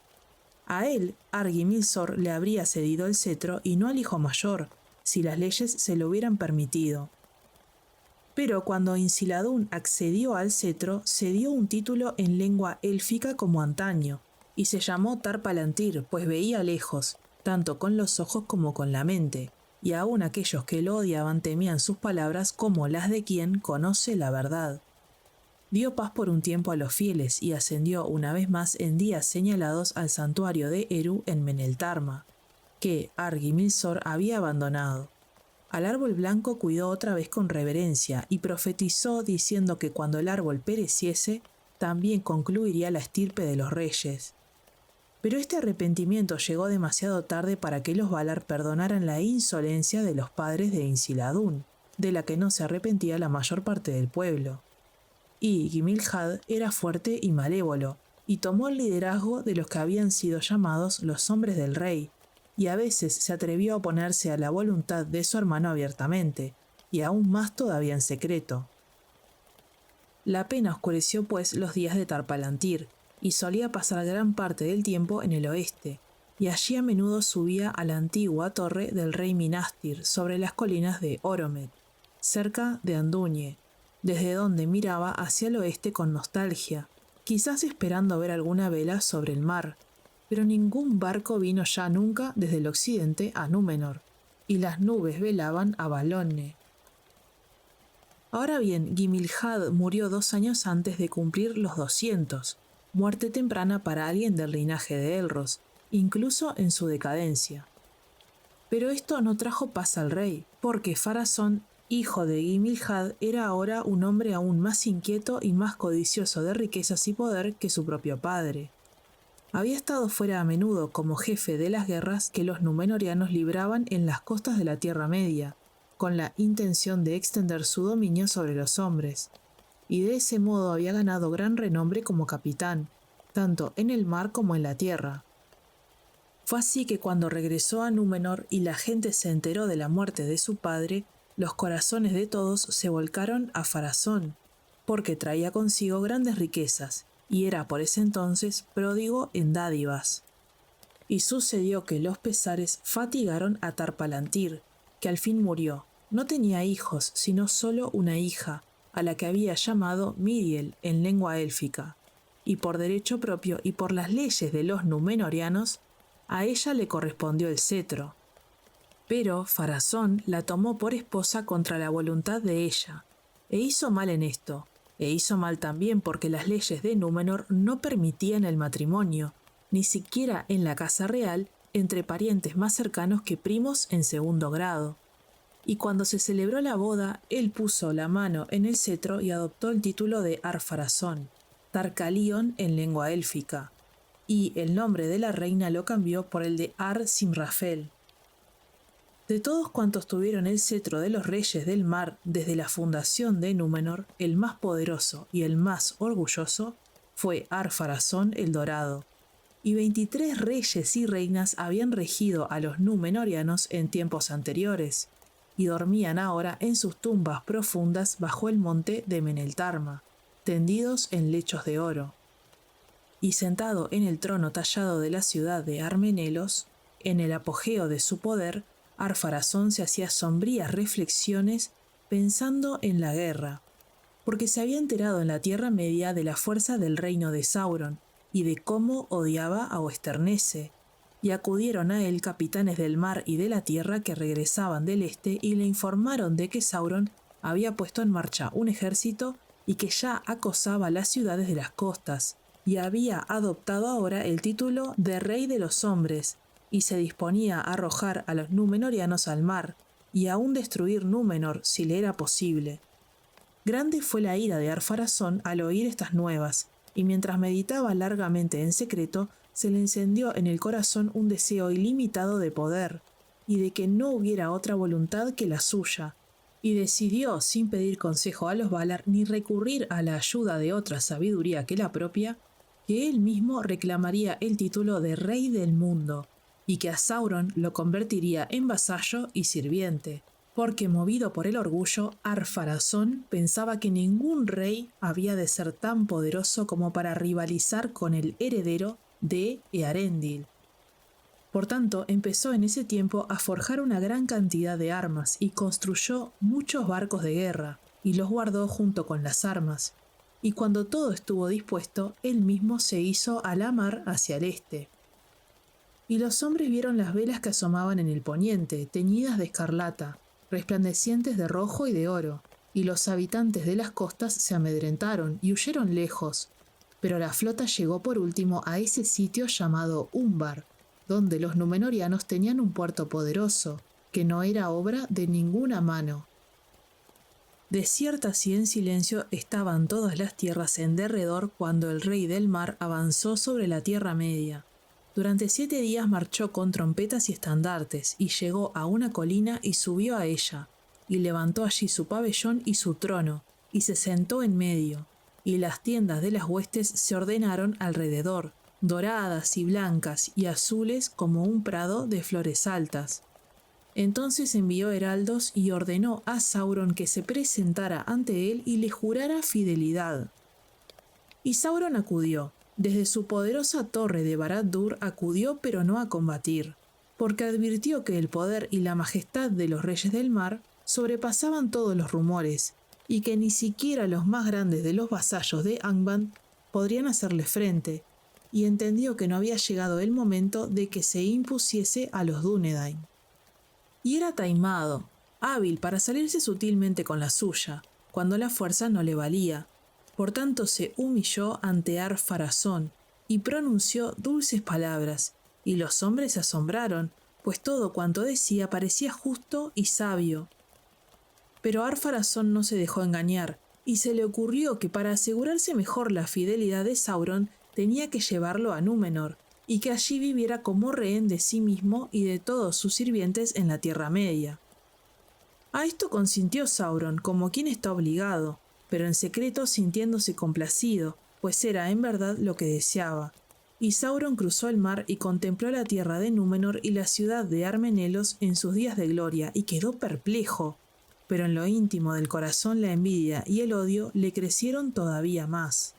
A él, Argimilsor le habría cedido el cetro y no al hijo mayor, si las leyes se lo hubieran permitido. Pero cuando Insiladun accedió al cetro, se dio un título en lengua élfica como antaño, y se llamó Tar-Palantir, pues veía lejos, tanto con los ojos como con la mente, y aún aquellos que lo odiaban temían sus palabras como las de quien conoce la verdad. Dio paz por un tiempo a los fieles y ascendió una vez más en días señalados al santuario de Eru en Meneltarma, que Argimilsor había abandonado. Al árbol blanco cuidó otra vez con reverencia y profetizó diciendo que cuando el árbol pereciese, también concluiría la estirpe de los reyes. Pero este arrepentimiento llegó demasiado tarde para que los Valar perdonaran la insolencia de los padres de Insiladun, de la que no se arrepentía la mayor parte del pueblo. Y Gimilhad era fuerte y malévolo, y tomó el liderazgo de los que habían sido llamados los hombres del rey, y a veces se atrevió a oponerse a la voluntad de su hermano abiertamente, y aún más todavía en secreto. La pena oscureció pues los días de Tar-Palantir, y solía pasar gran parte del tiempo en el oeste, y allí a menudo subía a la antigua torre del rey Minastir sobre las colinas de Oromet, cerca de Andúnie, desde donde miraba hacia el oeste con nostalgia, quizás esperando ver alguna vela sobre el mar, pero ningún barco vino ya nunca desde el occidente a Númenor, y las nubes velaban a Balonne. Ahora bien, Gimilhad murió 2 años antes de cumplir los 200, muerte temprana para alguien del linaje de Elros, incluso en su decadencia. Pero esto no trajo paz al rey, porque Pharazôn, hijo de Gimilhad, era ahora un hombre aún más inquieto y más codicioso de riquezas y poder que su propio padre. Había estado fuera a menudo como jefe de las guerras que los númenóreanos libraban en las costas de la Tierra Media, con la intención de extender su dominio sobre los hombres, y de ese modo había ganado gran renombre como capitán, tanto en el mar como en la tierra. Fue así que cuando regresó a Númenor y la gente se enteró de la muerte de su padre, los corazones de todos se volcaron a Pharazón, porque traía consigo grandes riquezas, y era por ese entonces pródigo en dádivas. Y sucedió que los pesares fatigaron a Tar-Palantir, que al fin murió. No tenía hijos, sino solo una hija, a la que había llamado Miriel en lengua élfica, y por derecho propio y por las leyes de los númenóreanos, a ella le correspondió el cetro. Pero Pharazón la tomó por esposa contra la voluntad de ella, e hizo mal en esto, e hizo mal también porque las leyes de Númenor no permitían el matrimonio, ni siquiera en la casa real, entre parientes más cercanos que primos en segundo grado. Y cuando se celebró la boda, él puso la mano en el cetro y adoptó el título de Ar-Pharazón, Tarcalion en lengua élfica, y el nombre de la reina lo cambió por el de Ar-Simrafel. De todos cuantos tuvieron el cetro de los reyes del mar desde la fundación de Númenor, el más poderoso y el más orgulloso fue Ar-Pharazón el Dorado, y 23 reyes y reinas habían regido a los númenóreanos en tiempos anteriores, y dormían ahora en sus tumbas profundas bajo el monte de Meneltarma, tendidos en lechos de oro. Y sentado en el trono tallado de la ciudad de Armenelos, en el apogeo de su poder, Ar-Pharazón se hacía sombrías reflexiones pensando en la guerra, porque se había enterado en la Tierra Media de la fuerza del reino de Sauron y de cómo odiaba a Oesternese, y acudieron a él capitanes del mar y de la tierra que regresaban del este y le informaron de que Sauron había puesto en marcha un ejército y que ya acosaba las ciudades de las costas, y había adoptado ahora el título de Rey de los Hombres, y se disponía a arrojar a los númenóreanos al mar, y aún destruir Númenor si le era posible. Grande fue la ira de Ar-Pharazón al oír estas nuevas, y mientras meditaba largamente en secreto, se le encendió en el corazón un deseo ilimitado de poder, y de que no hubiera otra voluntad que la suya, y decidió, sin pedir consejo a los Valar ni recurrir a la ayuda de otra sabiduría que la propia, que él mismo reclamaría el título de Rey del Mundo, y que a Sauron lo convertiría en vasallo y sirviente, porque movido por el orgullo, Ar-Pharazón pensaba que ningún rey había de ser tan poderoso como para rivalizar con el heredero de Earendil. Por tanto, empezó en ese tiempo a forjar una gran cantidad de armas y construyó muchos barcos de guerra, y los guardó junto con las armas. Y cuando todo estuvo dispuesto, él mismo se hizo a la mar hacia el este. Y los hombres vieron las velas que asomaban en el poniente, teñidas de escarlata, resplandecientes de rojo y de oro, y los habitantes de las costas se amedrentaron y huyeron lejos. Pero la flota llegó por último a ese sitio llamado Umbar, donde los númenóreanos tenían un puerto poderoso, que no era obra de ninguna mano. Desiertas y en silencio estaban todas las tierras en derredor cuando el rey del mar avanzó sobre la Tierra Media. Durante 7 días marchó con trompetas y estandartes, y llegó a una colina y subió a ella, y levantó allí su pabellón y su trono, y se sentó en medio, y las tiendas de las huestes se ordenaron alrededor, doradas y blancas y azules como un prado de flores altas. Entonces envió heraldos y ordenó a Sauron que se presentara ante él y le jurara fidelidad. Y Sauron acudió. Desde su poderosa torre de Barad-dûr acudió, pero no a combatir, porque advirtió que el poder y la majestad de los reyes del mar sobrepasaban todos los rumores, y que ni siquiera los más grandes de los vasallos de Angband podrían hacerle frente, y entendió que no había llegado el momento de que se impusiese a los Dúnedain. Y era taimado, hábil para salirse sutilmente con la suya, cuando la fuerza no le valía. Por tanto se humilló ante Ar-Pharazón y pronunció dulces palabras, y los hombres se asombraron, pues todo cuanto decía parecía justo y sabio. Pero Ar-Pharazón no se dejó engañar, y se le ocurrió que para asegurarse mejor la fidelidad de Sauron tenía que llevarlo a Númenor, y que allí viviera como rehén de sí mismo y de todos sus sirvientes en la Tierra Media. A esto consintió Sauron, como quien está obligado, pero en secreto sintiéndose complacido, pues era en verdad lo que deseaba. Y Sauron cruzó el mar y contempló la tierra de Númenor y la ciudad de Armenelos en sus días de gloria, y quedó perplejo. Pero en lo íntimo del corazón la envidia y el odio le crecieron todavía más.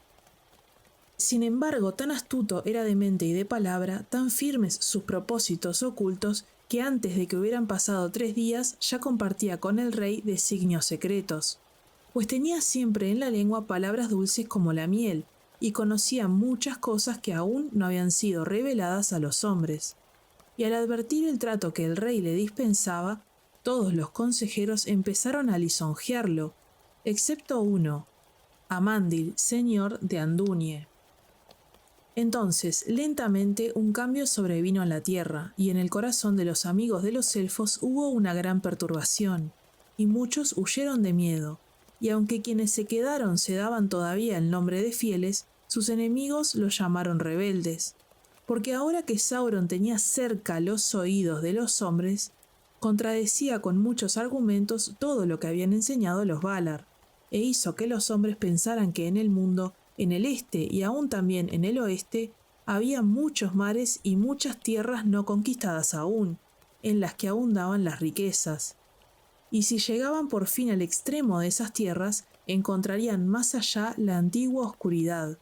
Sin embargo, tan astuto era de mente y de palabra, tan firmes sus propósitos ocultos, que antes de que hubieran pasado 3 días ya compartía con el rey designios secretos, pues tenía siempre en la lengua palabras dulces como la miel, y conocía muchas cosas que aún no habían sido reveladas a los hombres. Y al advertir el trato que el rey le dispensaba, todos los consejeros empezaron a lisonjearlo, excepto uno, Amandil, señor de Andunie. Entonces, lentamente, un cambio sobrevino en la tierra, y en el corazón de los amigos de los elfos hubo una gran perturbación, y muchos huyeron de miedo, y aunque quienes se quedaron se daban todavía el nombre de fieles, sus enemigos los llamaron rebeldes, porque ahora que Sauron tenía cerca los oídos de los hombres, contradecía con muchos argumentos todo lo que habían enseñado los Valar, e hizo que los hombres pensaran que en el mundo, en el este y aún también en el oeste, había muchos mares y muchas tierras no conquistadas aún, en las que abundaban las riquezas. Y si llegaban por fin al extremo de esas tierras, encontrarían más allá la antigua oscuridad.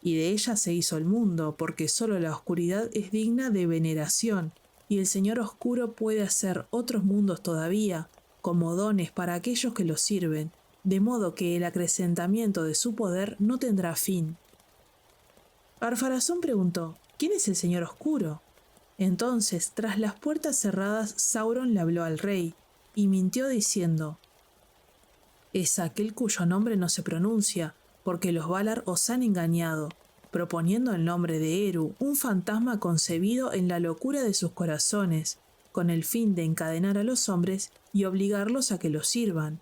Y de ella se hizo el mundo, porque sólo la oscuridad es digna de veneración, y el Señor Oscuro puede hacer otros mundos todavía, como dones para aquellos que lo sirven, de modo que el acrecentamiento de su poder no tendrá fin. Ar-Pharazôn preguntó, ¿quién es el Señor Oscuro? Entonces, tras las puertas cerradas, Sauron le habló al rey, y mintió diciendo, es aquel cuyo nombre no se pronuncia, porque los Valar os han engañado, proponiendo el nombre de Eru, un fantasma concebido en la locura de sus corazones, con el fin de encadenar a los hombres y obligarlos a que los sirvan.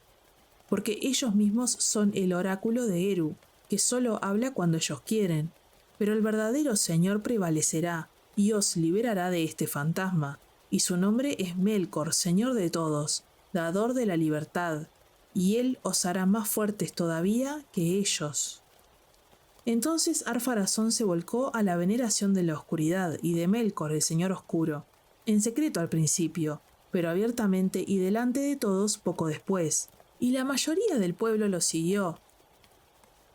Porque ellos mismos son el oráculo de Eru, que solo habla cuando ellos quieren, pero el verdadero Señor prevalecerá y os liberará de este fantasma, y su nombre es Melkor, Señor de todos, dador de la libertad, y él os hará más fuertes todavía que ellos. Entonces Ar-Pharazôn se volcó a la veneración de la oscuridad y de Melkor, el Señor Oscuro, en secreto al principio, pero abiertamente y delante de todos poco después, y la mayoría del pueblo lo siguió.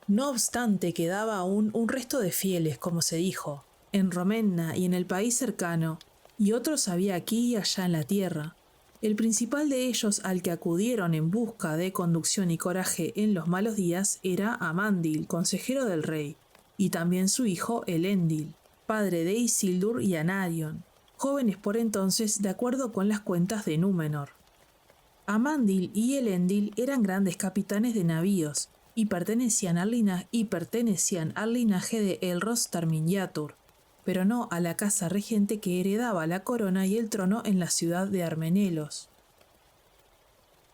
No obstante, quedaba aún un resto de fieles, como se dijo, en Romenna y en el país cercano, y otros había aquí y allá en la tierra. El principal de ellos al que acudieron en busca de conducción y coraje en los malos días era Amandil, consejero del rey, y también su hijo Elendil, padre de Isildur y Anarion, jóvenes por entonces de acuerdo con las cuentas de Númenor. Amandil y Elendil eran grandes capitanes de navíos y pertenecían al linaje de Elros Tarminyatur, pero no a la casa regente que heredaba la corona y el trono en la ciudad de Armenelos.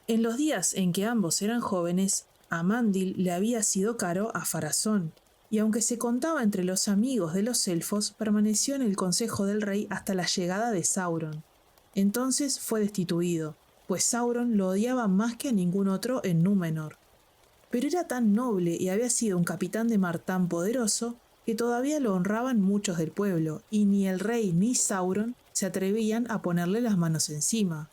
En los días en que ambos eran jóvenes, Amandil le había sido caro a Pharazôn, y aunque se contaba entre los amigos de los elfos, permaneció en el consejo del rey hasta la llegada de Sauron. Entonces fue destituido, pues Sauron lo odiaba más que a ningún otro en Númenor. Pero era tan noble y había sido un capitán de mar tan poderoso que todavía lo honraban muchos del pueblo, y ni el rey ni Sauron se atrevían a ponerle las manos encima.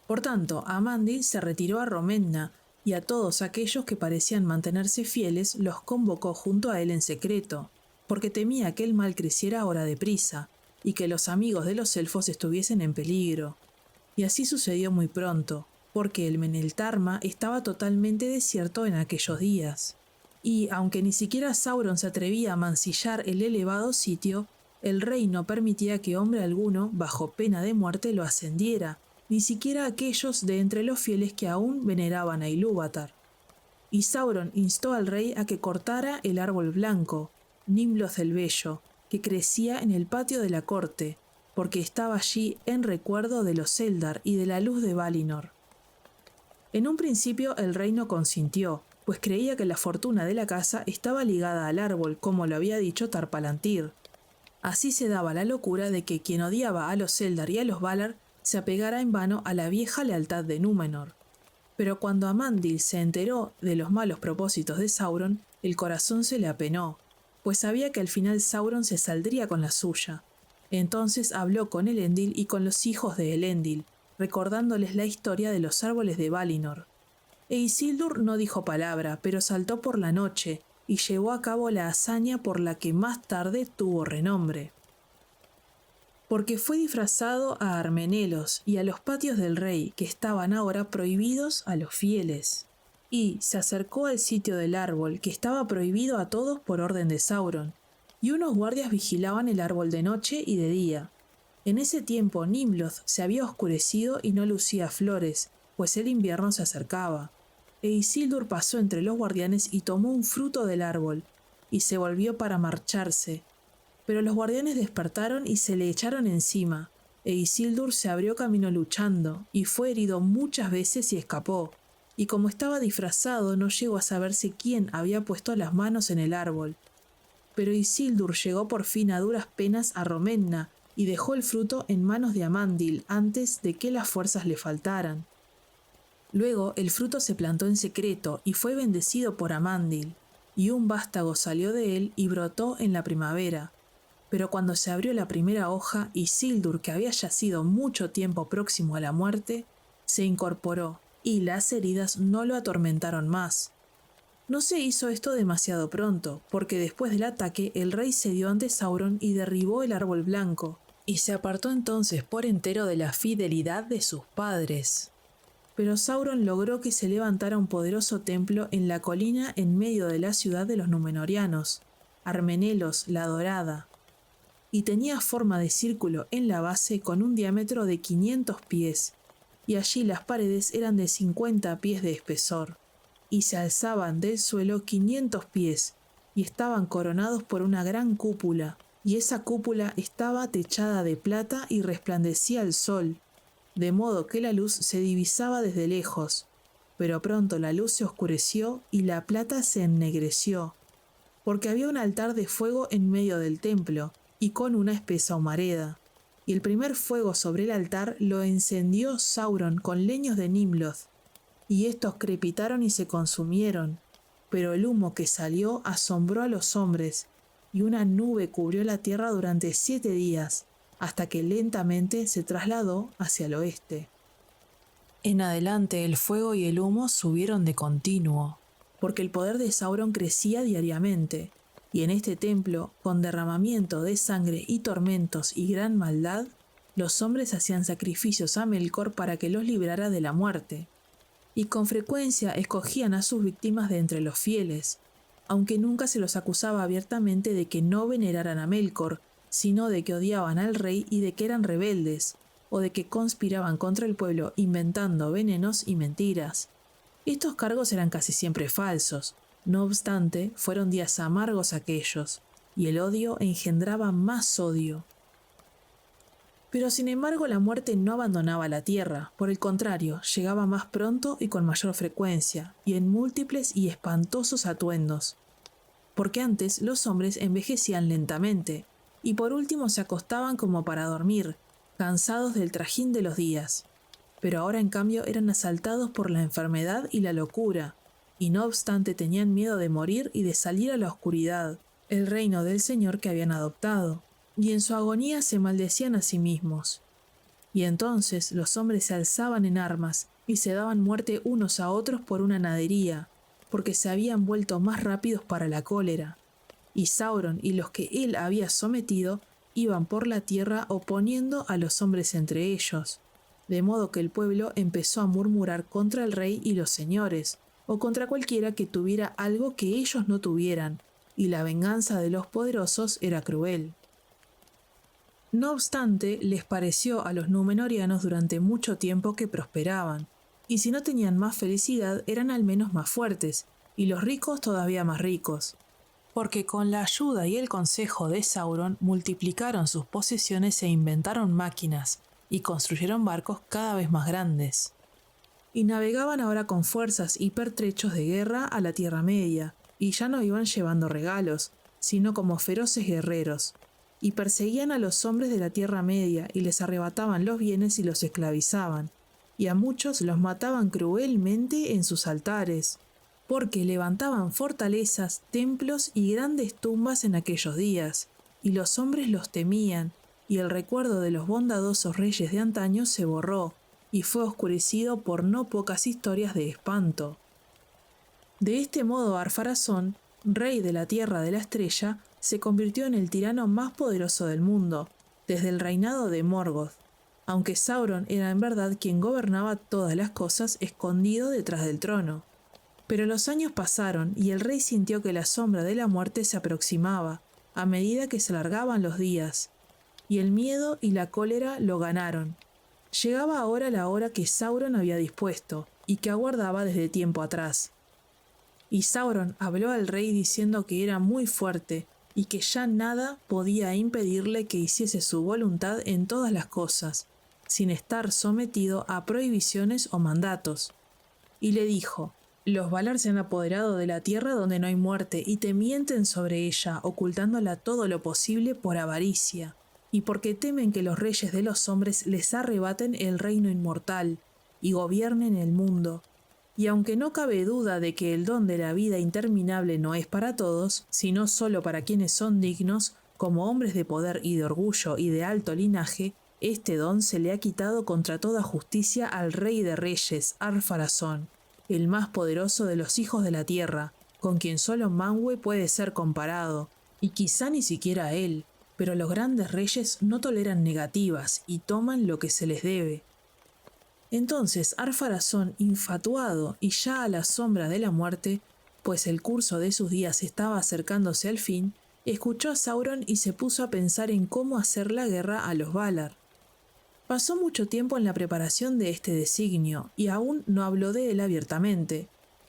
Por tanto, Amandil se retiró a Romenna, y a todos aquellos que parecían mantenerse fieles los convocó junto a él en secreto, porque temía que el mal creciera ahora deprisa, y que los amigos de los elfos estuviesen en peligro. Y así sucedió muy pronto, porque el Meneltarma estaba totalmente desierto en aquellos días. Y, aunque ni siquiera Sauron se atrevía a mancillar el elevado sitio, el rey no permitía que hombre alguno, bajo pena de muerte, lo ascendiera, ni siquiera aquellos de entre los fieles que aún veneraban a Ilúvatar. Y Sauron instó al rey a que cortara el árbol blanco, Nimloth el Bello, que crecía en el patio de la corte, porque estaba allí en recuerdo de los Eldar y de la luz de Valinor. En un principio el rey no consintió, pues creía que la fortuna de la casa estaba ligada al árbol, como lo había dicho Tar-Palantir. Así se daba la locura de que quien odiaba a los Eldar y a los Valar se apegara en vano a la vieja lealtad de Númenor. Pero cuando Amandil se enteró de los malos propósitos de Sauron, el corazón se le apenó, pues sabía que al final Sauron se saldría con la suya. Entonces habló con Elendil y con los hijos de Elendil, recordándoles la historia de los árboles de Valinor. E Isildur no dijo palabra, pero saltó por la noche y llevó a cabo la hazaña por la que más tarde tuvo renombre. Porque fue disfrazado a Armenelos y a los patios del rey, que estaban ahora prohibidos a los fieles. Y se acercó al sitio del árbol, que estaba prohibido a todos por orden de Sauron, y unos guardias vigilaban el árbol de noche y de día. En ese tiempo Nimloth se había oscurecido y no lucía flores, pues el invierno se acercaba. E Isildur pasó entre los guardianes y tomó un fruto del árbol, y se volvió para marcharse. Pero los guardianes despertaron y se le echaron encima, e Isildur se abrió camino luchando, y fue herido muchas veces y escapó. Y como estaba disfrazado, no llegó a saberse quién había puesto las manos en el árbol. Pero Isildur llegó por fin a duras penas a Romenna, y dejó el fruto en manos de Amandil antes de que las fuerzas le faltaran. Luego el fruto se plantó en secreto y fue bendecido por Amandil, y un vástago salió de él y brotó en la primavera. Pero cuando se abrió la primera hoja, Isildur, que había yacido mucho tiempo próximo a la muerte, se incorporó, y las heridas no lo atormentaron más. No se hizo esto demasiado pronto, porque después del ataque el rey cedió ante Sauron y derribó el árbol blanco, y se apartó entonces por entero de la fidelidad de sus padres. Pero Sauron logró que se levantara un poderoso templo en la colina en medio de la ciudad de los Númenóreanos, Armenelos la Dorada, y tenía forma de círculo en la base con un diámetro de 500 pies, y allí las paredes eran de 50 pies de espesor, y se alzaban del suelo 500 pies, y estaban coronados por una gran cúpula, y esa cúpula estaba techada de plata y resplandecía el sol, de modo que la luz se divisaba desde lejos, pero pronto la luz se oscureció y la plata se ennegreció, porque había un altar de fuego en medio del templo, y con una espesa humareda, y el primer fuego sobre el altar lo encendió Sauron con leños de Nimloth, y estos crepitaron y se consumieron, pero el humo que salió asombró a los hombres, y una nube cubrió la tierra durante 7 días, hasta que lentamente se trasladó hacia el oeste. En adelante el fuego y el humo subieron de continuo, porque el poder de Sauron crecía diariamente, y en este templo, con derramamiento de sangre y tormentos y gran maldad, los hombres hacían sacrificios a Melkor para que los librara de la muerte, y con frecuencia escogían a sus víctimas de entre los fieles, aunque nunca se los acusaba abiertamente de que no veneraran a Melkor, sino de que odiaban al rey y de que eran rebeldes, o de que conspiraban contra el pueblo inventando venenos y mentiras. Estos cargos eran casi siempre falsos. No obstante, fueron días amargos aquellos, y el odio engendraba más odio. Pero sin embargo la muerte no abandonaba la tierra, por el contrario, llegaba más pronto y con mayor frecuencia, y en múltiples y espantosos atuendos. Porque antes los hombres envejecían lentamente, y por último se acostaban como para dormir, cansados del trajín de los días. Pero ahora en cambio eran asaltados por la enfermedad y la locura, y no obstante tenían miedo de morir y de salir a la oscuridad, el reino del Señor que habían adoptado, y en su agonía se maldecían a sí mismos. Y entonces los hombres se alzaban en armas y se daban muerte unos a otros por una nadería, porque se habían vuelto más rápidos para la cólera. Y Sauron y los que él había sometido iban por la tierra oponiendo a los hombres entre ellos, de modo que el pueblo empezó a murmurar contra el rey y los señores, o contra cualquiera que tuviera algo que ellos no tuvieran, y la venganza de los poderosos era cruel. No obstante, les pareció a los númenóreanos durante mucho tiempo que prosperaban, y si no tenían más felicidad eran al menos más fuertes, y los ricos todavía más ricos, porque con la ayuda y el consejo de Sauron multiplicaron sus posesiones e inventaron máquinas, y construyeron barcos cada vez más grandes. y navegaban ahora con fuerzas y pertrechos de guerra a la Tierra Media, y ya no iban llevando regalos, sino como feroces guerreros, y perseguían a los hombres de la Tierra Media y les arrebataban los bienes y los esclavizaban, y a muchos los mataban cruelmente en sus altares, porque levantaban fortalezas, templos y grandes tumbas en aquellos días, y los hombres los temían, y el recuerdo de los bondadosos reyes de antaño se borró, y fue oscurecido por no pocas historias de espanto. De este modo Ar-Pharazôn, rey de la Tierra de la Estrella, se convirtió en el tirano más poderoso del mundo, desde el reinado de Morgoth, aunque Sauron era en verdad quien gobernaba todas las cosas escondido detrás del trono. Pero los años pasaron y el rey sintió que la sombra de la muerte se aproximaba, a medida que se alargaban los días, y el miedo y la cólera lo ganaron. Llegaba ahora la hora que Sauron había dispuesto, y que aguardaba desde tiempo atrás. Y Sauron habló al rey diciendo que era muy fuerte, y que ya nada podía impedirle que hiciese su voluntad en todas las cosas, sin estar sometido a prohibiciones o mandatos. Y le dijo: los Valar se han apoderado de la tierra donde no hay muerte y te mienten sobre ella, ocultándola todo lo posible por avaricia, y porque temen que los reyes de los hombres les arrebaten el reino inmortal y gobiernen el mundo. Y aunque no cabe duda de que el don de la vida interminable no es para todos, sino solo para quienes son dignos, como hombres de poder y de orgullo y de alto linaje, este don se le ha quitado contra toda justicia al rey de reyes, Ar-Pharazôn, el más poderoso de los hijos de la tierra, con quien solo Manwë puede ser comparado, y quizá ni siquiera él, pero los grandes reyes no toleran negativas y toman lo que se les debe. Entonces Ar-Pharazôn, infatuado y ya a la sombra de la muerte, pues el curso de sus días estaba acercándose al fin, escuchó a Sauron y se puso a pensar en cómo hacer la guerra a los Valar. Pasó mucho tiempo en la preparación de este designio, y aún no habló de él abiertamente.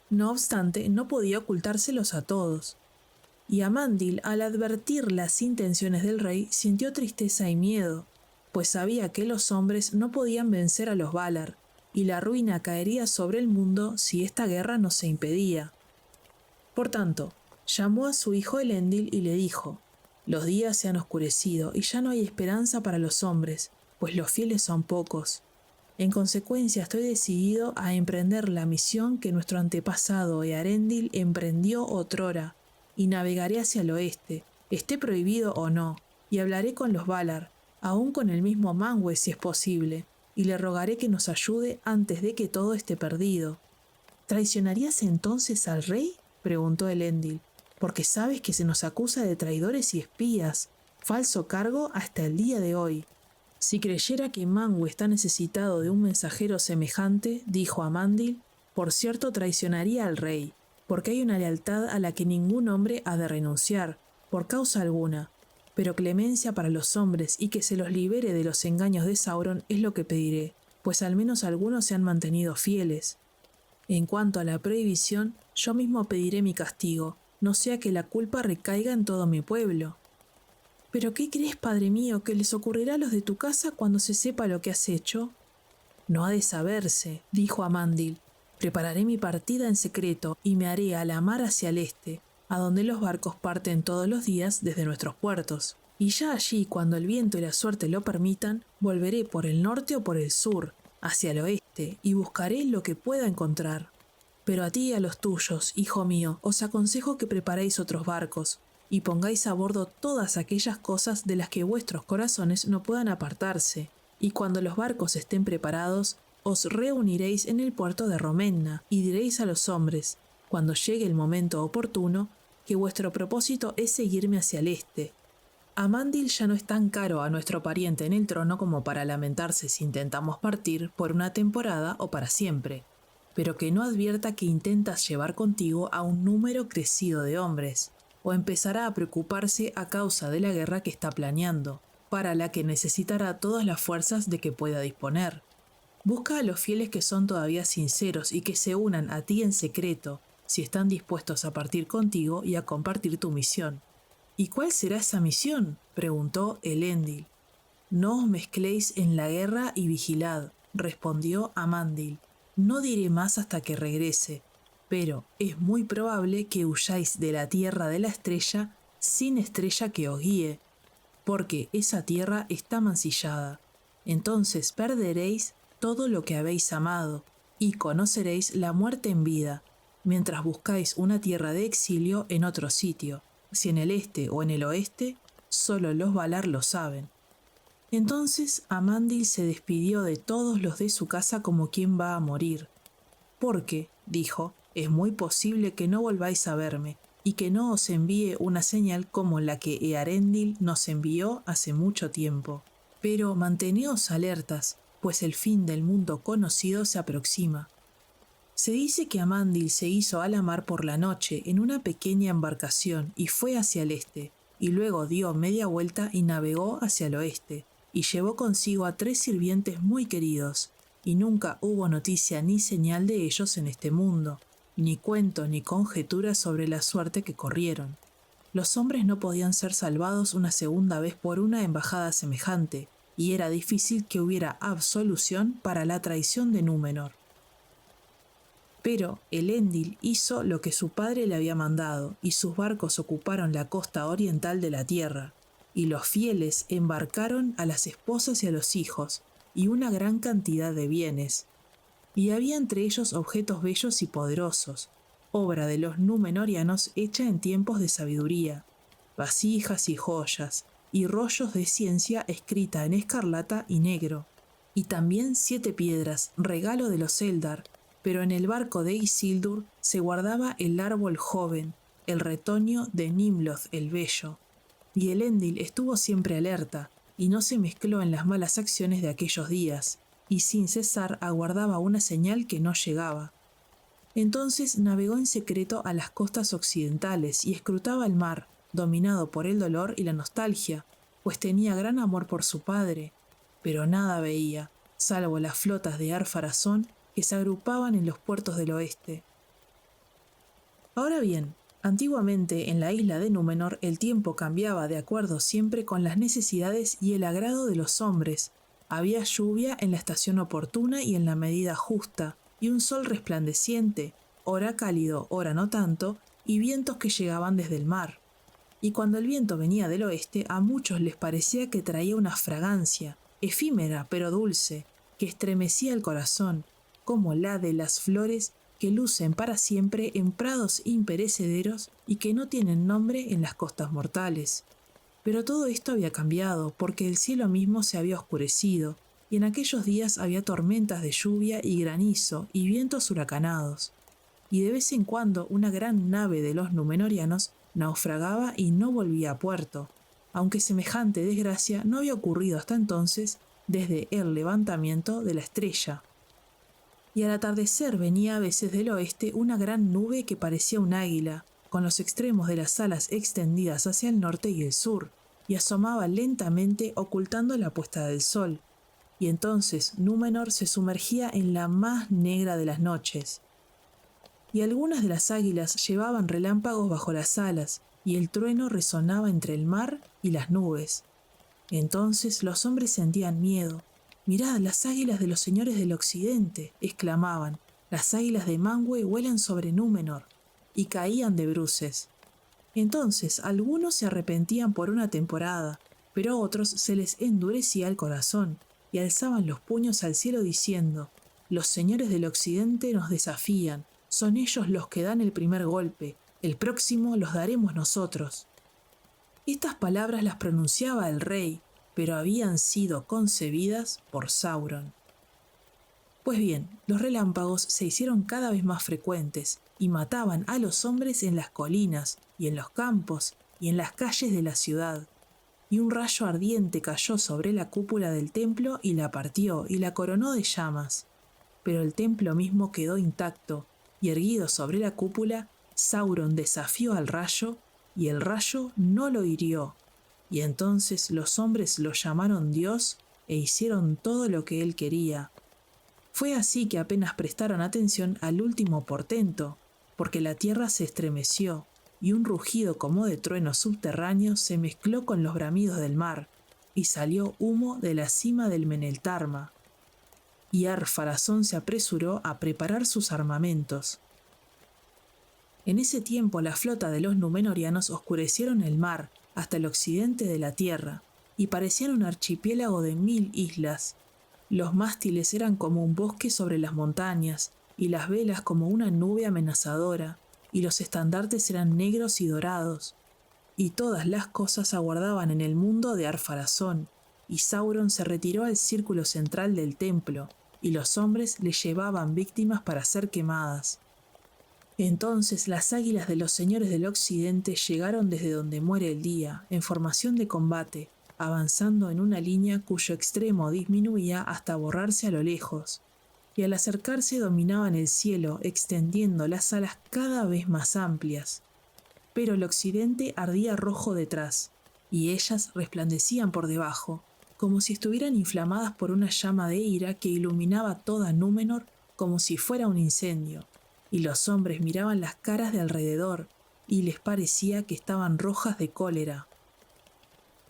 No obstante, no podía ocultárselos a todos. Y Amandil, al advertir las intenciones del rey, sintió tristeza y miedo, pues sabía que los hombres no podían vencer a los Valar, y la ruina caería sobre el mundo si esta guerra no se impedía. Por tanto, llamó a su hijo Elendil y le dijo: los días se han oscurecido y ya no hay esperanza para los hombres, pues los fieles son pocos. En consecuencia, estoy decidido a emprender la misión que nuestro antepasado Earendil emprendió otrora, y navegaré hacia el oeste, esté prohibido o no, y hablaré con los Valar, aún con el mismo Manwë si es posible, y le rogaré que nos ayude antes de que todo esté perdido. ¿Traicionarías entonces al rey?, preguntó Elendil, porque sabes que se nos acusa de traidores y espías, falso cargo hasta el día de hoy. Si creyera que Manwë está necesitado de un mensajero semejante, dijo Amandil, por cierto traicionaría al rey, porque hay una lealtad a la que ningún hombre ha de renunciar, por causa alguna, pero clemencia para los hombres y que se los libere de los engaños de Sauron es lo que pediré, pues al menos algunos se han mantenido fieles. En cuanto a la prohibición, yo mismo pediré mi castigo, no sea que la culpa recaiga en todo mi pueblo. ¿Pero qué crees, padre mío, que les ocurrirá a los de tu casa cuando se sepa lo que has hecho? No ha de saberse, dijo Amandil. Prepararé mi partida en secreto y me haré a la mar hacia el este, a donde los barcos parten todos los días desde nuestros puertos. Y ya allí, cuando el viento y la suerte lo permitan, volveré por el norte o por el sur, hacia el oeste, y buscaré lo que pueda encontrar. Pero a ti y a los tuyos, hijo mío, os aconsejo que preparéis otros barcos, y pongáis a bordo todas aquellas cosas de las que vuestros corazones no puedan apartarse, y cuando los barcos estén preparados, os reuniréis en el puerto de Romenna, y diréis a los hombres, cuando llegue el momento oportuno, que vuestro propósito es seguirme hacia el este. Amandil ya no es tan caro a nuestro pariente en el trono como para lamentarse si intentamos partir por una temporada o para siempre, pero que no advierta que intentas llevar contigo a un número crecido de hombres, o empezará a preocuparse a causa de la guerra que está planeando, para la que necesitará todas las fuerzas de que pueda disponer. Busca a los fieles que son todavía sinceros y que se unan a ti en secreto, si están dispuestos a partir contigo y a compartir tu misión. ¿Y cuál será esa misión?, preguntó Elendil. No os mezcléis en la guerra y vigilad, respondió Amandil. No diré más hasta que regrese, pero es muy probable que huyáis de la tierra de la estrella sin estrella que os guíe, porque esa tierra está mancillada. Entonces perderéis todo lo que habéis amado, y conoceréis la muerte en vida, mientras buscáis una tierra de exilio en otro sitio, si en el este o en el oeste, solo los Valar lo saben. Entonces Amandil se despidió de todos los de su casa como quien va a morir. Porque, dijo, es muy posible que no volváis a verme, y que no os envíe una señal como la que Earendil nos envió hace mucho tiempo. Pero manteneos alertas, pues el fin del mundo conocido se aproxima. Se dice que Amandil se hizo a la mar por la noche en una pequeña embarcación y fue hacia el este, y luego dio media vuelta y navegó hacia el oeste, y llevó consigo a 3 sirvientes muy queridos, y nunca hubo noticia ni señal de ellos en este mundo, ni cuento ni conjetura sobre la suerte que corrieron. Los hombres no podían ser salvados una segunda vez por una embajada semejante, y era difícil que hubiera absolución para la traición de Númenor. Pero Elendil hizo lo que su padre le había mandado, y sus barcos ocuparon la costa oriental de la tierra, y los fieles embarcaron a las esposas y a los hijos, y una gran cantidad de bienes. Y había entre ellos objetos bellos y poderosos, obra de los númenorianos hecha en tiempos de sabiduría, vasijas y joyas, y rollos de ciencia escrita en escarlata y negro, y también 7 piedras, regalo de los Eldar, pero en el barco de Isildur se guardaba el árbol joven, el retoño de Nimloth el Bello, y Elendil estuvo siempre alerta, y no se mezcló en las malas acciones de aquellos días, y sin cesar aguardaba una señal que no llegaba. Entonces navegó en secreto a las costas occidentales y escrutaba el mar, dominado por el dolor y la nostalgia, pues tenía gran amor por su padre, pero nada veía, salvo las flotas de Ar-Pharazôn que se agrupaban en los puertos del oeste. Ahora bien, antiguamente en la isla de Númenor el tiempo cambiaba de acuerdo siempre con las necesidades y el agrado de los hombres. Había lluvia en la estación oportuna y en la medida justa, y un sol resplandeciente, ora cálido, ora no tanto, y vientos que llegaban desde el mar. Y cuando el viento venía del oeste, a muchos les parecía que traía una fragancia, efímera pero dulce, que estremecía el corazón, como la de las flores que lucen para siempre en prados imperecederos y que no tienen nombre en las costas mortales. Pero todo esto había cambiado, porque el cielo mismo se había oscurecido, y en aquellos días había tormentas de lluvia y granizo y vientos huracanados, y de vez en cuando una gran nave de los númenorianos naufragaba y no volvía a puerto, aunque semejante desgracia no había ocurrido hasta entonces desde el levantamiento de la estrella. Y al atardecer venía a veces del oeste una gran nube que parecía un águila, con los extremos de las alas extendidas hacia el norte y el sur, y asomaba lentamente ocultando la puesta del sol. Y entonces Númenor se sumergía en la más negra de las noches. Y algunas de las águilas llevaban relámpagos bajo las alas, y el trueno resonaba entre el mar y las nubes. Entonces los hombres sentían miedo. «Mirad, las águilas de los señores del occidente», exclamaban. «Las águilas de Manwë vuelan sobre Númenor», y caían de bruces. Entonces algunos se arrepentían por una temporada, pero a otros se les endurecía el corazón, y alzaban los puños al cielo diciendo: «Los señores del occidente nos desafían, son ellos los que dan el primer golpe, el próximo los daremos nosotros». Estas palabras las pronunciaba el rey, pero habían sido concebidas por Sauron. Pues bien, los relámpagos se hicieron cada vez más frecuentes y mataban a los hombres en las colinas y en los campos y en las calles de la ciudad. Y un rayo ardiente cayó sobre la cúpula del templo y la partió y la coronó de llamas. Pero el templo mismo quedó intacto, y erguido sobre la cúpula, Sauron desafió al rayo, y el rayo no lo hirió. Y entonces los hombres lo llamaron Dios e hicieron todo lo que él quería. Fue así que apenas prestaron atención al último portento, porque la tierra se estremeció, y un rugido como de trueno subterráneo se mezcló con los bramidos del mar, y salió humo de la cima del Meneltarma. y Ar-Pharazôn se apresuró a preparar sus armamentos. En ese tiempo la flota de los Númenóreanos oscurecieron el mar hasta el occidente de la tierra, y parecían un archipiélago de 1000 islas. Los mástiles eran como un bosque sobre las montañas, y las velas como una nube amenazadora, y los estandartes eran negros y dorados. Y todas las cosas aguardaban en el mundo de Ar-Pharazôn, y Sauron se retiró al círculo central del templo, y los hombres le llevaban víctimas para ser quemadas. Entonces las águilas de los señores del occidente llegaron desde donde muere el día, en formación de combate, avanzando en una línea cuyo extremo disminuía hasta borrarse a lo lejos, y al acercarse dominaban el cielo, extendiendo las alas cada vez más amplias. Pero el occidente ardía rojo detrás, y ellas resplandecían por debajo, como si estuvieran inflamadas por una llama de ira que iluminaba toda Númenor como si fuera un incendio, y los hombres miraban las caras de alrededor, y les parecía que estaban rojas de cólera.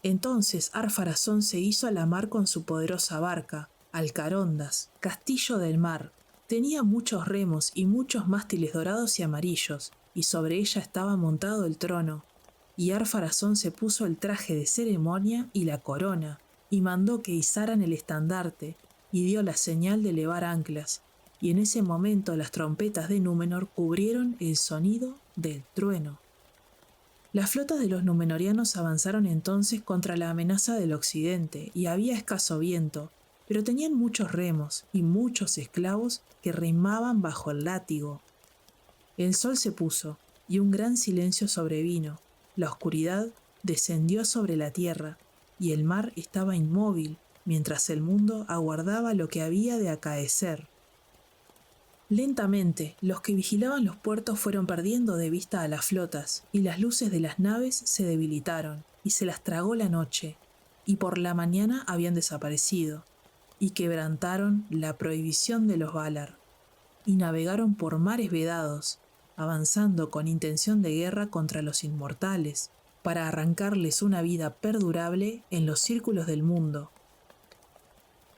Entonces Ar-Pharazôn se hizo a la mar con su poderosa barca, Alcarondas, castillo del mar. Tenía muchos remos y muchos mástiles dorados y amarillos, y sobre ella estaba montado el trono. Y Ar-Pharazôn se puso el traje de ceremonia y la corona, y mandó que izaran el estandarte, y dio la señal de levar anclas, y en ese momento las trompetas de Númenor cubrieron el sonido del trueno. Las flotas de los Númenóreanos avanzaron entonces contra la amenaza del occidente, y había escaso viento, pero tenían muchos remos y muchos esclavos que remaban bajo el látigo. El sol se puso, y un gran silencio sobrevino. La oscuridad descendió sobre la tierra, y el mar estaba inmóvil, mientras el mundo aguardaba lo que había de acaecer. Lentamente, los que vigilaban los puertos fueron perdiendo de vista a las flotas, y las luces de las naves se debilitaron, y se las tragó la noche, y por la mañana habían desaparecido, y quebrantaron la prohibición de los Valar, y navegaron por mares vedados, avanzando con intención de guerra contra los inmortales, para arrancarles una vida perdurable en los círculos del mundo.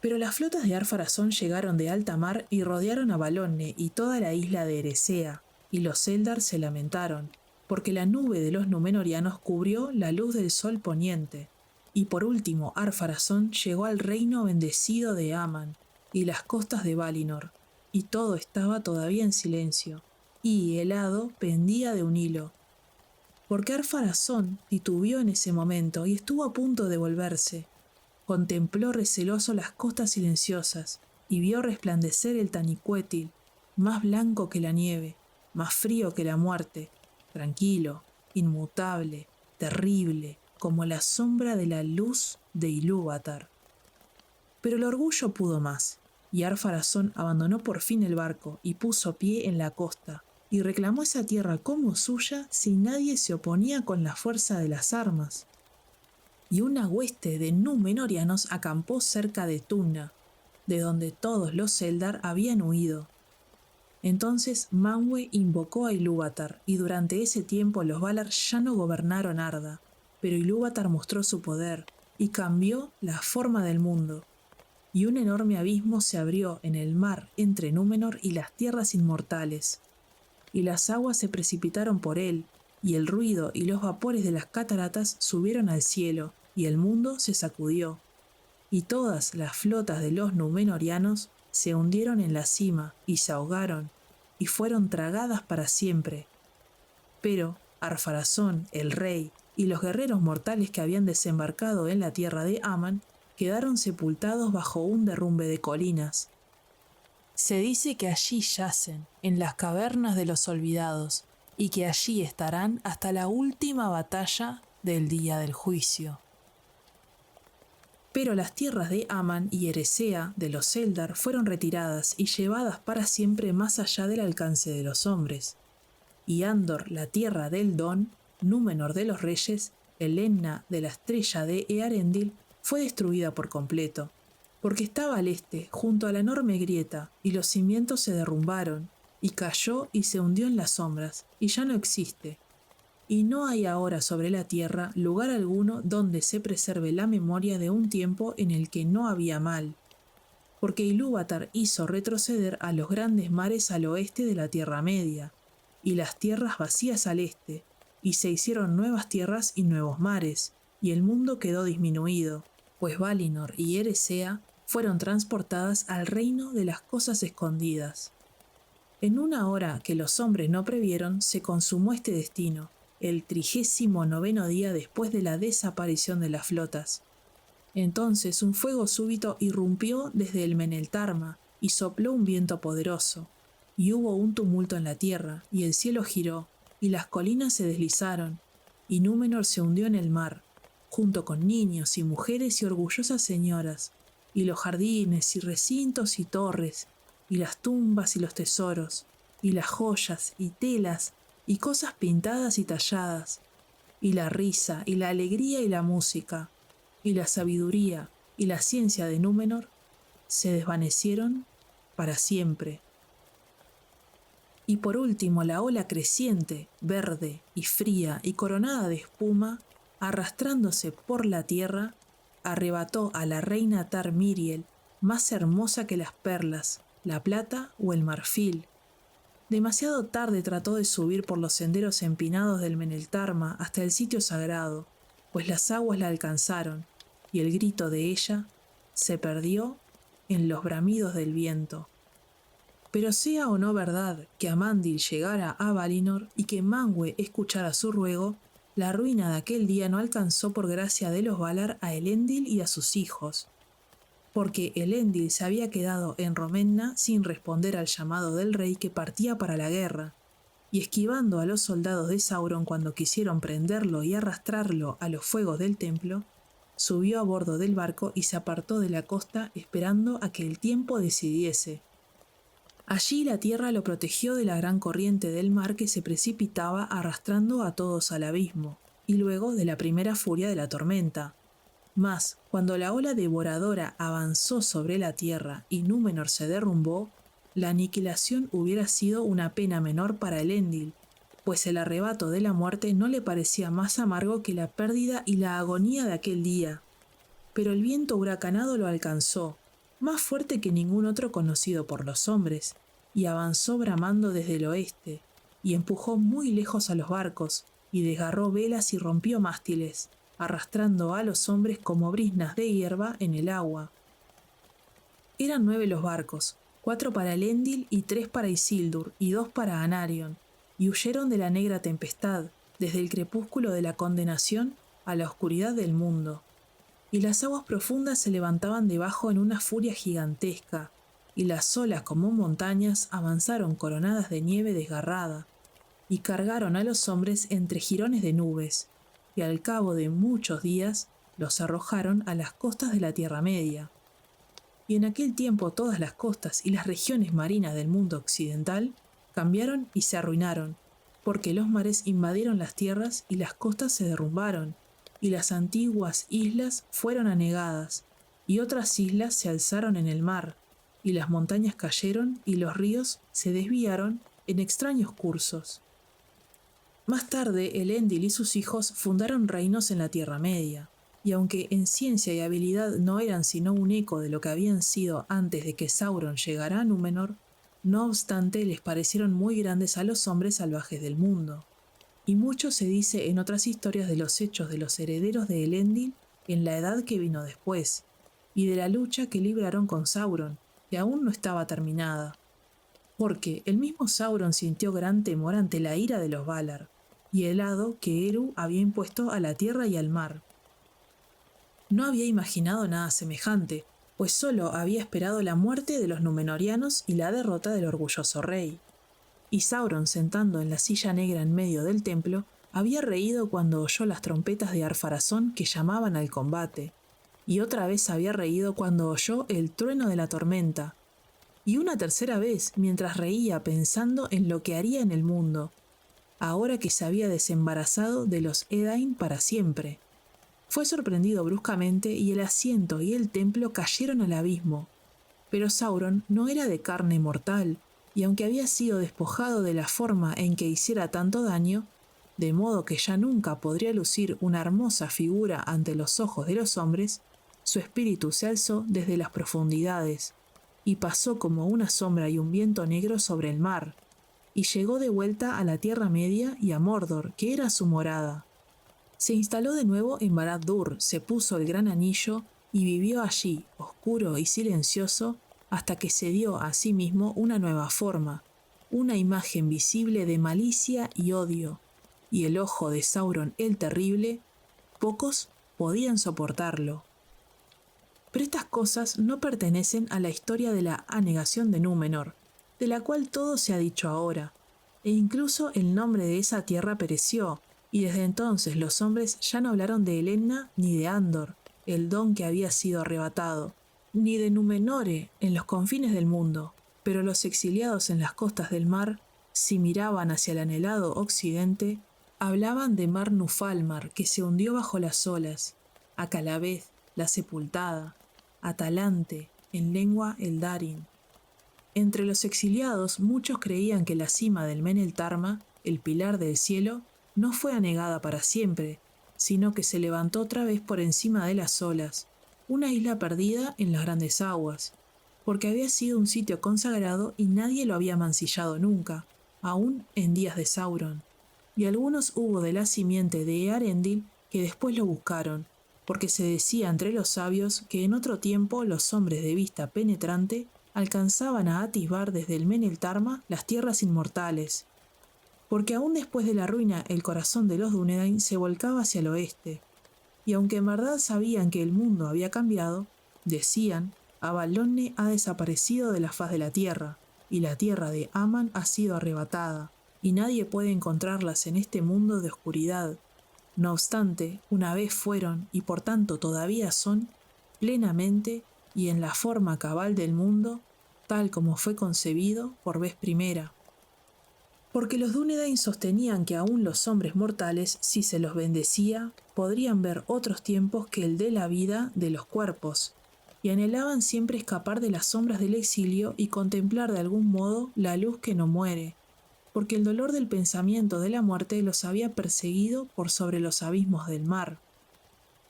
Pero las flotas de Ar-Pharazôn llegaron de alta mar y rodearon a Balonne y toda la isla de Eressëa, y los Eldar se lamentaron, porque la nube de los Númenóreanos cubrió la luz del sol poniente. Y por último Ar-Pharazôn llegó al reino bendecido de Aman y las costas de Valinor, y todo estaba todavía en silencio, y el hado pendía de un hilo. Porque Ar-Pharazôn titubeó en ese momento y estuvo a punto de volverse. Contempló receloso las costas silenciosas y vio resplandecer el Tanicuétil, más blanco que la nieve, más frío que la muerte, tranquilo, inmutable, terrible, como la sombra de la luz de Ilúvatar. Pero el orgullo pudo más, y Ar-Pharazôn abandonó por fin el barco y puso pie en la costa, y reclamó esa tierra como suya si nadie se oponía con la fuerza de las armas. Y una hueste de Númenóreanos acampó cerca de Tunna, de donde todos los Eldar habían huido. Entonces Manwë invocó a Ilúvatar, y durante ese tiempo los Valar ya no gobernaron Arda, pero Ilúvatar mostró su poder y cambió la forma del mundo. Y un enorme abismo se abrió en el mar entre Númenor y las tierras inmortales, y las aguas se precipitaron por él, y el ruido y los vapores de las cataratas subieron al cielo, y el mundo se sacudió, y todas las flotas de los Númenóreanos se hundieron en la cima y se ahogaron, y fueron tragadas para siempre. Pero Ar-Pharazôn, el rey, y los guerreros mortales que habían desembarcado en la tierra de Aman quedaron sepultados bajo un derrumbe de colinas. Se dice que allí yacen, en las cavernas de los olvidados, y que allí estarán hasta la última batalla del día del juicio. Pero las tierras de Aman y Eressëa de los Eldar fueron retiradas y llevadas para siempre más allá del alcance de los hombres. Y Andor, la tierra del Don, Númenor de los reyes, el Enna de la estrella de Earendil, fue destruida por completo, porque estaba al este, junto a la enorme grieta, y los cimientos se derrumbaron, y cayó y se hundió en las sombras, y ya no existe. Y no hay ahora sobre la tierra lugar alguno donde se preserve la memoria de un tiempo en el que no había mal. porque Ilúvatar hizo retroceder a los grandes mares al oeste de la Tierra Media, y las tierras vacías al este, y se hicieron nuevas tierras y nuevos mares, y el mundo quedó disminuido, pues Valinor y Eresea fueron transportadas al reino de las cosas escondidas. En una hora que los hombres no previeron, se consumó este destino, el 39º día después de la desaparición de las flotas. Entonces un fuego súbito irrumpió desde el Meneltarma y sopló un viento poderoso, y hubo un tumulto en la tierra, y el cielo giró, y las colinas se deslizaron, y Númenor se hundió en el mar, junto con niños y mujeres y orgullosas señoras, y los jardines y recintos y torres, y las tumbas y los tesoros, y las joyas y telas y cosas pintadas y talladas, y la risa y la alegría y la música, y la sabiduría y la ciencia de Númenor se desvanecieron para siempre. Y por último la ola creciente, verde y fría y coronada de espuma, arrastrándose por la tierra, arrebató a la reina Tar Miriel, más hermosa que las perlas, la plata o el marfil. Demasiado tarde trató de subir por los senderos empinados del Meneltarma hasta el sitio sagrado, pues las aguas la alcanzaron, y el grito de ella se perdió en los bramidos del viento. Pero sea o no verdad que Amandil llegara a Valinor y que Manwë escuchara su ruego, la ruina de aquel día no alcanzó por gracia de los Valar a Elendil y a sus hijos, porque Elendil se había quedado en Romenna sin responder al llamado del rey que partía para la guerra, y esquivando a los soldados de Sauron cuando quisieron prenderlo y arrastrarlo a los fuegos del templo, subió a bordo del barco y se apartó de la costa esperando a que el tiempo decidiese. Allí la tierra lo protegió de la gran corriente del mar que se precipitaba arrastrando a todos al abismo, y luego de la primera furia de la tormenta. Mas, cuando la ola devoradora avanzó sobre la tierra y Númenor se derrumbó, la aniquilación hubiera sido una pena menor para Elendil, pues el arrebato de la muerte no le parecía más amargo que la pérdida y la agonía de aquel día. Pero el viento huracanado lo alcanzó, más fuerte que ningún otro conocido por los hombres, y avanzó bramando desde el oeste, y empujó muy lejos a los barcos, y desgarró velas y rompió mástiles, arrastrando a los hombres como briznas de hierba en el agua. Eran 9 los barcos, 4 para Elendil y 3 para Isildur y 2 para Anarion, y huyeron de la negra tempestad, desde el crepúsculo de la condenación a la oscuridad del mundo. Y las aguas profundas se levantaban debajo en una furia gigantesca, y las olas como montañas avanzaron coronadas de nieve desgarrada, y cargaron a los hombres entre jirones de nubes, y al cabo de muchos días los arrojaron a las costas de la Tierra Media. Y en aquel tiempo todas las costas y las regiones marinas del mundo occidental cambiaron y se arruinaron, porque los mares invadieron las tierras y las costas se derrumbaron, y las antiguas islas fueron anegadas, y otras islas se alzaron en el mar, y las montañas cayeron y los ríos se desviaron en extraños cursos. Más tarde, Elendil y sus hijos fundaron reinos en la Tierra Media, y aunque en ciencia y habilidad no eran sino un eco de lo que habían sido antes de que Sauron llegara a Númenor, no obstante les parecieron muy grandes a los hombres salvajes del mundo. Y mucho se dice en otras historias de los hechos de los herederos de Elendil en la edad que vino después, y de la lucha que libraron con Sauron, que aún no estaba terminada. Porque el mismo Sauron sintió gran temor ante la ira de los Valar, y el hado que Eru había impuesto a la tierra y al mar. No había imaginado nada semejante, pues solo había esperado la muerte de los Númenóreanos y la derrota del orgulloso rey. Y Sauron, sentando en la silla negra en medio del templo, había reído cuando oyó las trompetas de Ar-Pharazôn que llamaban al combate, y otra vez había reído cuando oyó el trueno de la tormenta, y una tercera vez mientras reía pensando en lo que haría en el mundo, ahora que se había desembarazado de los Edain para siempre. Fue sorprendido bruscamente y el asiento y el templo cayeron al abismo, pero Sauron no era de carne mortal, y aunque había sido despojado de la forma en que hiciera tanto daño, de modo que ya nunca podría lucir una hermosa figura ante los ojos de los hombres, su espíritu se alzó desde las profundidades, y pasó como una sombra y un viento negro sobre el mar, y llegó de vuelta a la Tierra Media y a Mordor, que era su morada. Se instaló de nuevo en Barad-dûr, se puso el gran anillo y vivió allí, oscuro y silencioso, hasta que se dio a sí mismo una nueva forma, una imagen visible de malicia y odio, y el ojo de Sauron el Terrible, pocos podían soportarlo. Pero estas cosas no pertenecen a la historia de la anegación de Númenor, de la cual todo se ha dicho ahora, e incluso el nombre de esa tierra pereció, y desde entonces los hombres ya no hablaron de Elenna ni de Andor, el don que había sido arrebatado, ni de Númenore en los confines del mundo, pero los exiliados en las costas del mar, si miraban hacia el anhelado occidente, hablaban de Mar Nufalmar que se hundió bajo las olas, a Calaveth, la sepultada, a Talante, en lengua eldarin. Entre los exiliados muchos creían que la cima del Meneltarma, el pilar del cielo, no fue anegada para siempre, sino que se levantó otra vez por encima de las olas, una isla perdida en las grandes aguas, porque había sido un sitio consagrado y nadie lo había mancillado nunca, aún en días de Sauron. Y algunos hubo de la simiente de Eärendil que después lo buscaron, porque se decía entre los sabios que en otro tiempo los hombres de vista penetrante alcanzaban a atisbar desde el Meneltarma las tierras inmortales, porque aún después de la ruina el corazón de los Dúnedain se volcaba hacia el oeste, y aunque en verdad sabían que el mundo había cambiado, decían, Avalonne ha desaparecido de la faz de la tierra, y la tierra de Aman ha sido arrebatada, y nadie puede encontrarlas en este mundo de oscuridad. No obstante, una vez fueron, y por tanto todavía son, plenamente y en la forma cabal del mundo, tal como fue concebido por vez primera. Porque los Dúnedain sostenían que aún los hombres mortales, si se los bendecía, podrían ver otros tiempos que el de la vida de los cuerpos, y anhelaban siempre escapar de las sombras del exilio y contemplar de algún modo la luz que no muere, porque el dolor del pensamiento de la muerte los había perseguido por sobre los abismos del mar.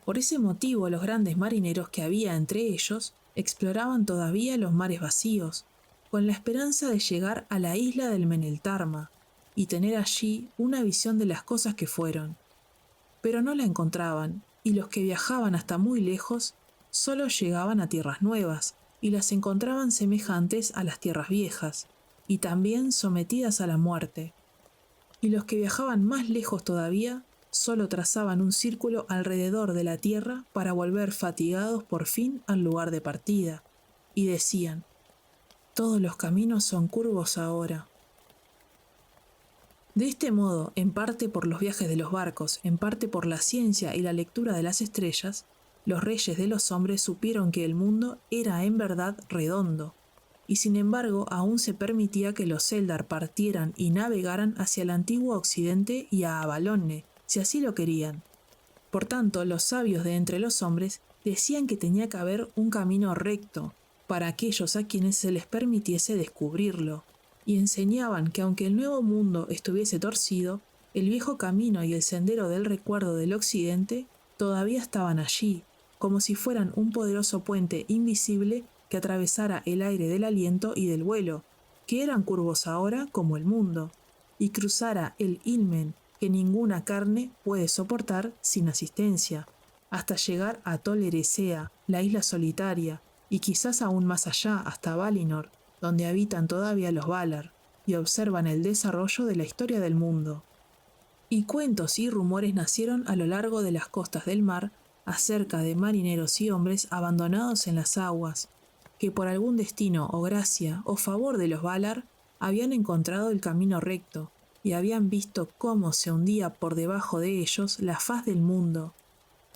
Por ese motivo los grandes marineros que había entre ellos exploraban todavía los mares vacíos, con la esperanza de llegar a la isla del Meneltarma y tener allí una visión de las cosas que fueron. Pero no la encontraban, y los que viajaban hasta muy lejos solo llegaban a tierras nuevas, y las encontraban semejantes a las tierras viejas, y también sometidas a la muerte. Y los que viajaban más lejos todavía solo trazaban un círculo alrededor de la tierra para volver fatigados por fin al lugar de partida, y decían, todos los caminos son curvos ahora. De este modo, en parte por los viajes de los barcos, en parte por la ciencia y la lectura de las estrellas, los reyes de los hombres supieron que el mundo era en verdad redondo, y sin embargo aún se permitía que los Eldar partieran y navegaran hacia el antiguo occidente y a Avalonne, si así lo querían. Por tanto, los sabios de entre los hombres decían que tenía que haber un camino recto para aquellos a quienes se les permitiese descubrirlo, y enseñaban que aunque el nuevo mundo estuviese torcido, el viejo camino y el sendero del recuerdo del occidente todavía estaban allí, como si fueran un poderoso puente invisible que atravesara el aire del aliento y del vuelo, que eran curvos ahora como el mundo, y cruzara el Ilmen que ninguna carne puede soportar sin asistencia, hasta llegar a Tol Eressëa, la isla solitaria, y quizás aún más allá hasta Valinor, donde habitan todavía los Valar, y observan el desarrollo de la historia del mundo. Y cuentos y rumores nacieron a lo largo de las costas del mar acerca de marineros y hombres abandonados en las aguas, que por algún destino o gracia o favor de los Valar habían encontrado el camino recto, y habían visto cómo se hundía por debajo de ellos la faz del mundo,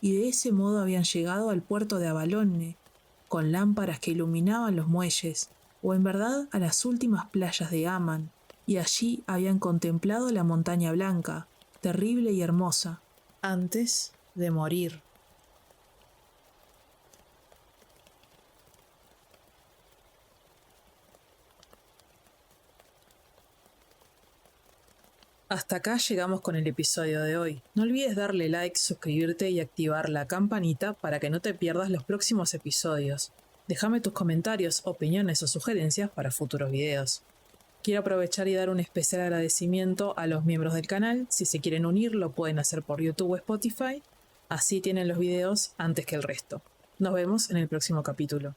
y de ese modo habían llegado al puerto de Avalonne, con lámparas que iluminaban los muelles, o en verdad a las últimas playas de Aman, y allí habían contemplado la montaña blanca, terrible y hermosa, antes de morir. Hasta acá llegamos con el episodio de hoy. No olvides darle like, suscribirte y activar la campanita para que no te pierdas los próximos episodios. Déjame tus comentarios, opiniones o sugerencias para futuros videos. Quiero aprovechar y dar un especial agradecimiento a los miembros del canal. Si se quieren unir, lo pueden hacer por YouTube o Spotify. Así tienen los videos antes que el resto. Nos vemos en el próximo capítulo.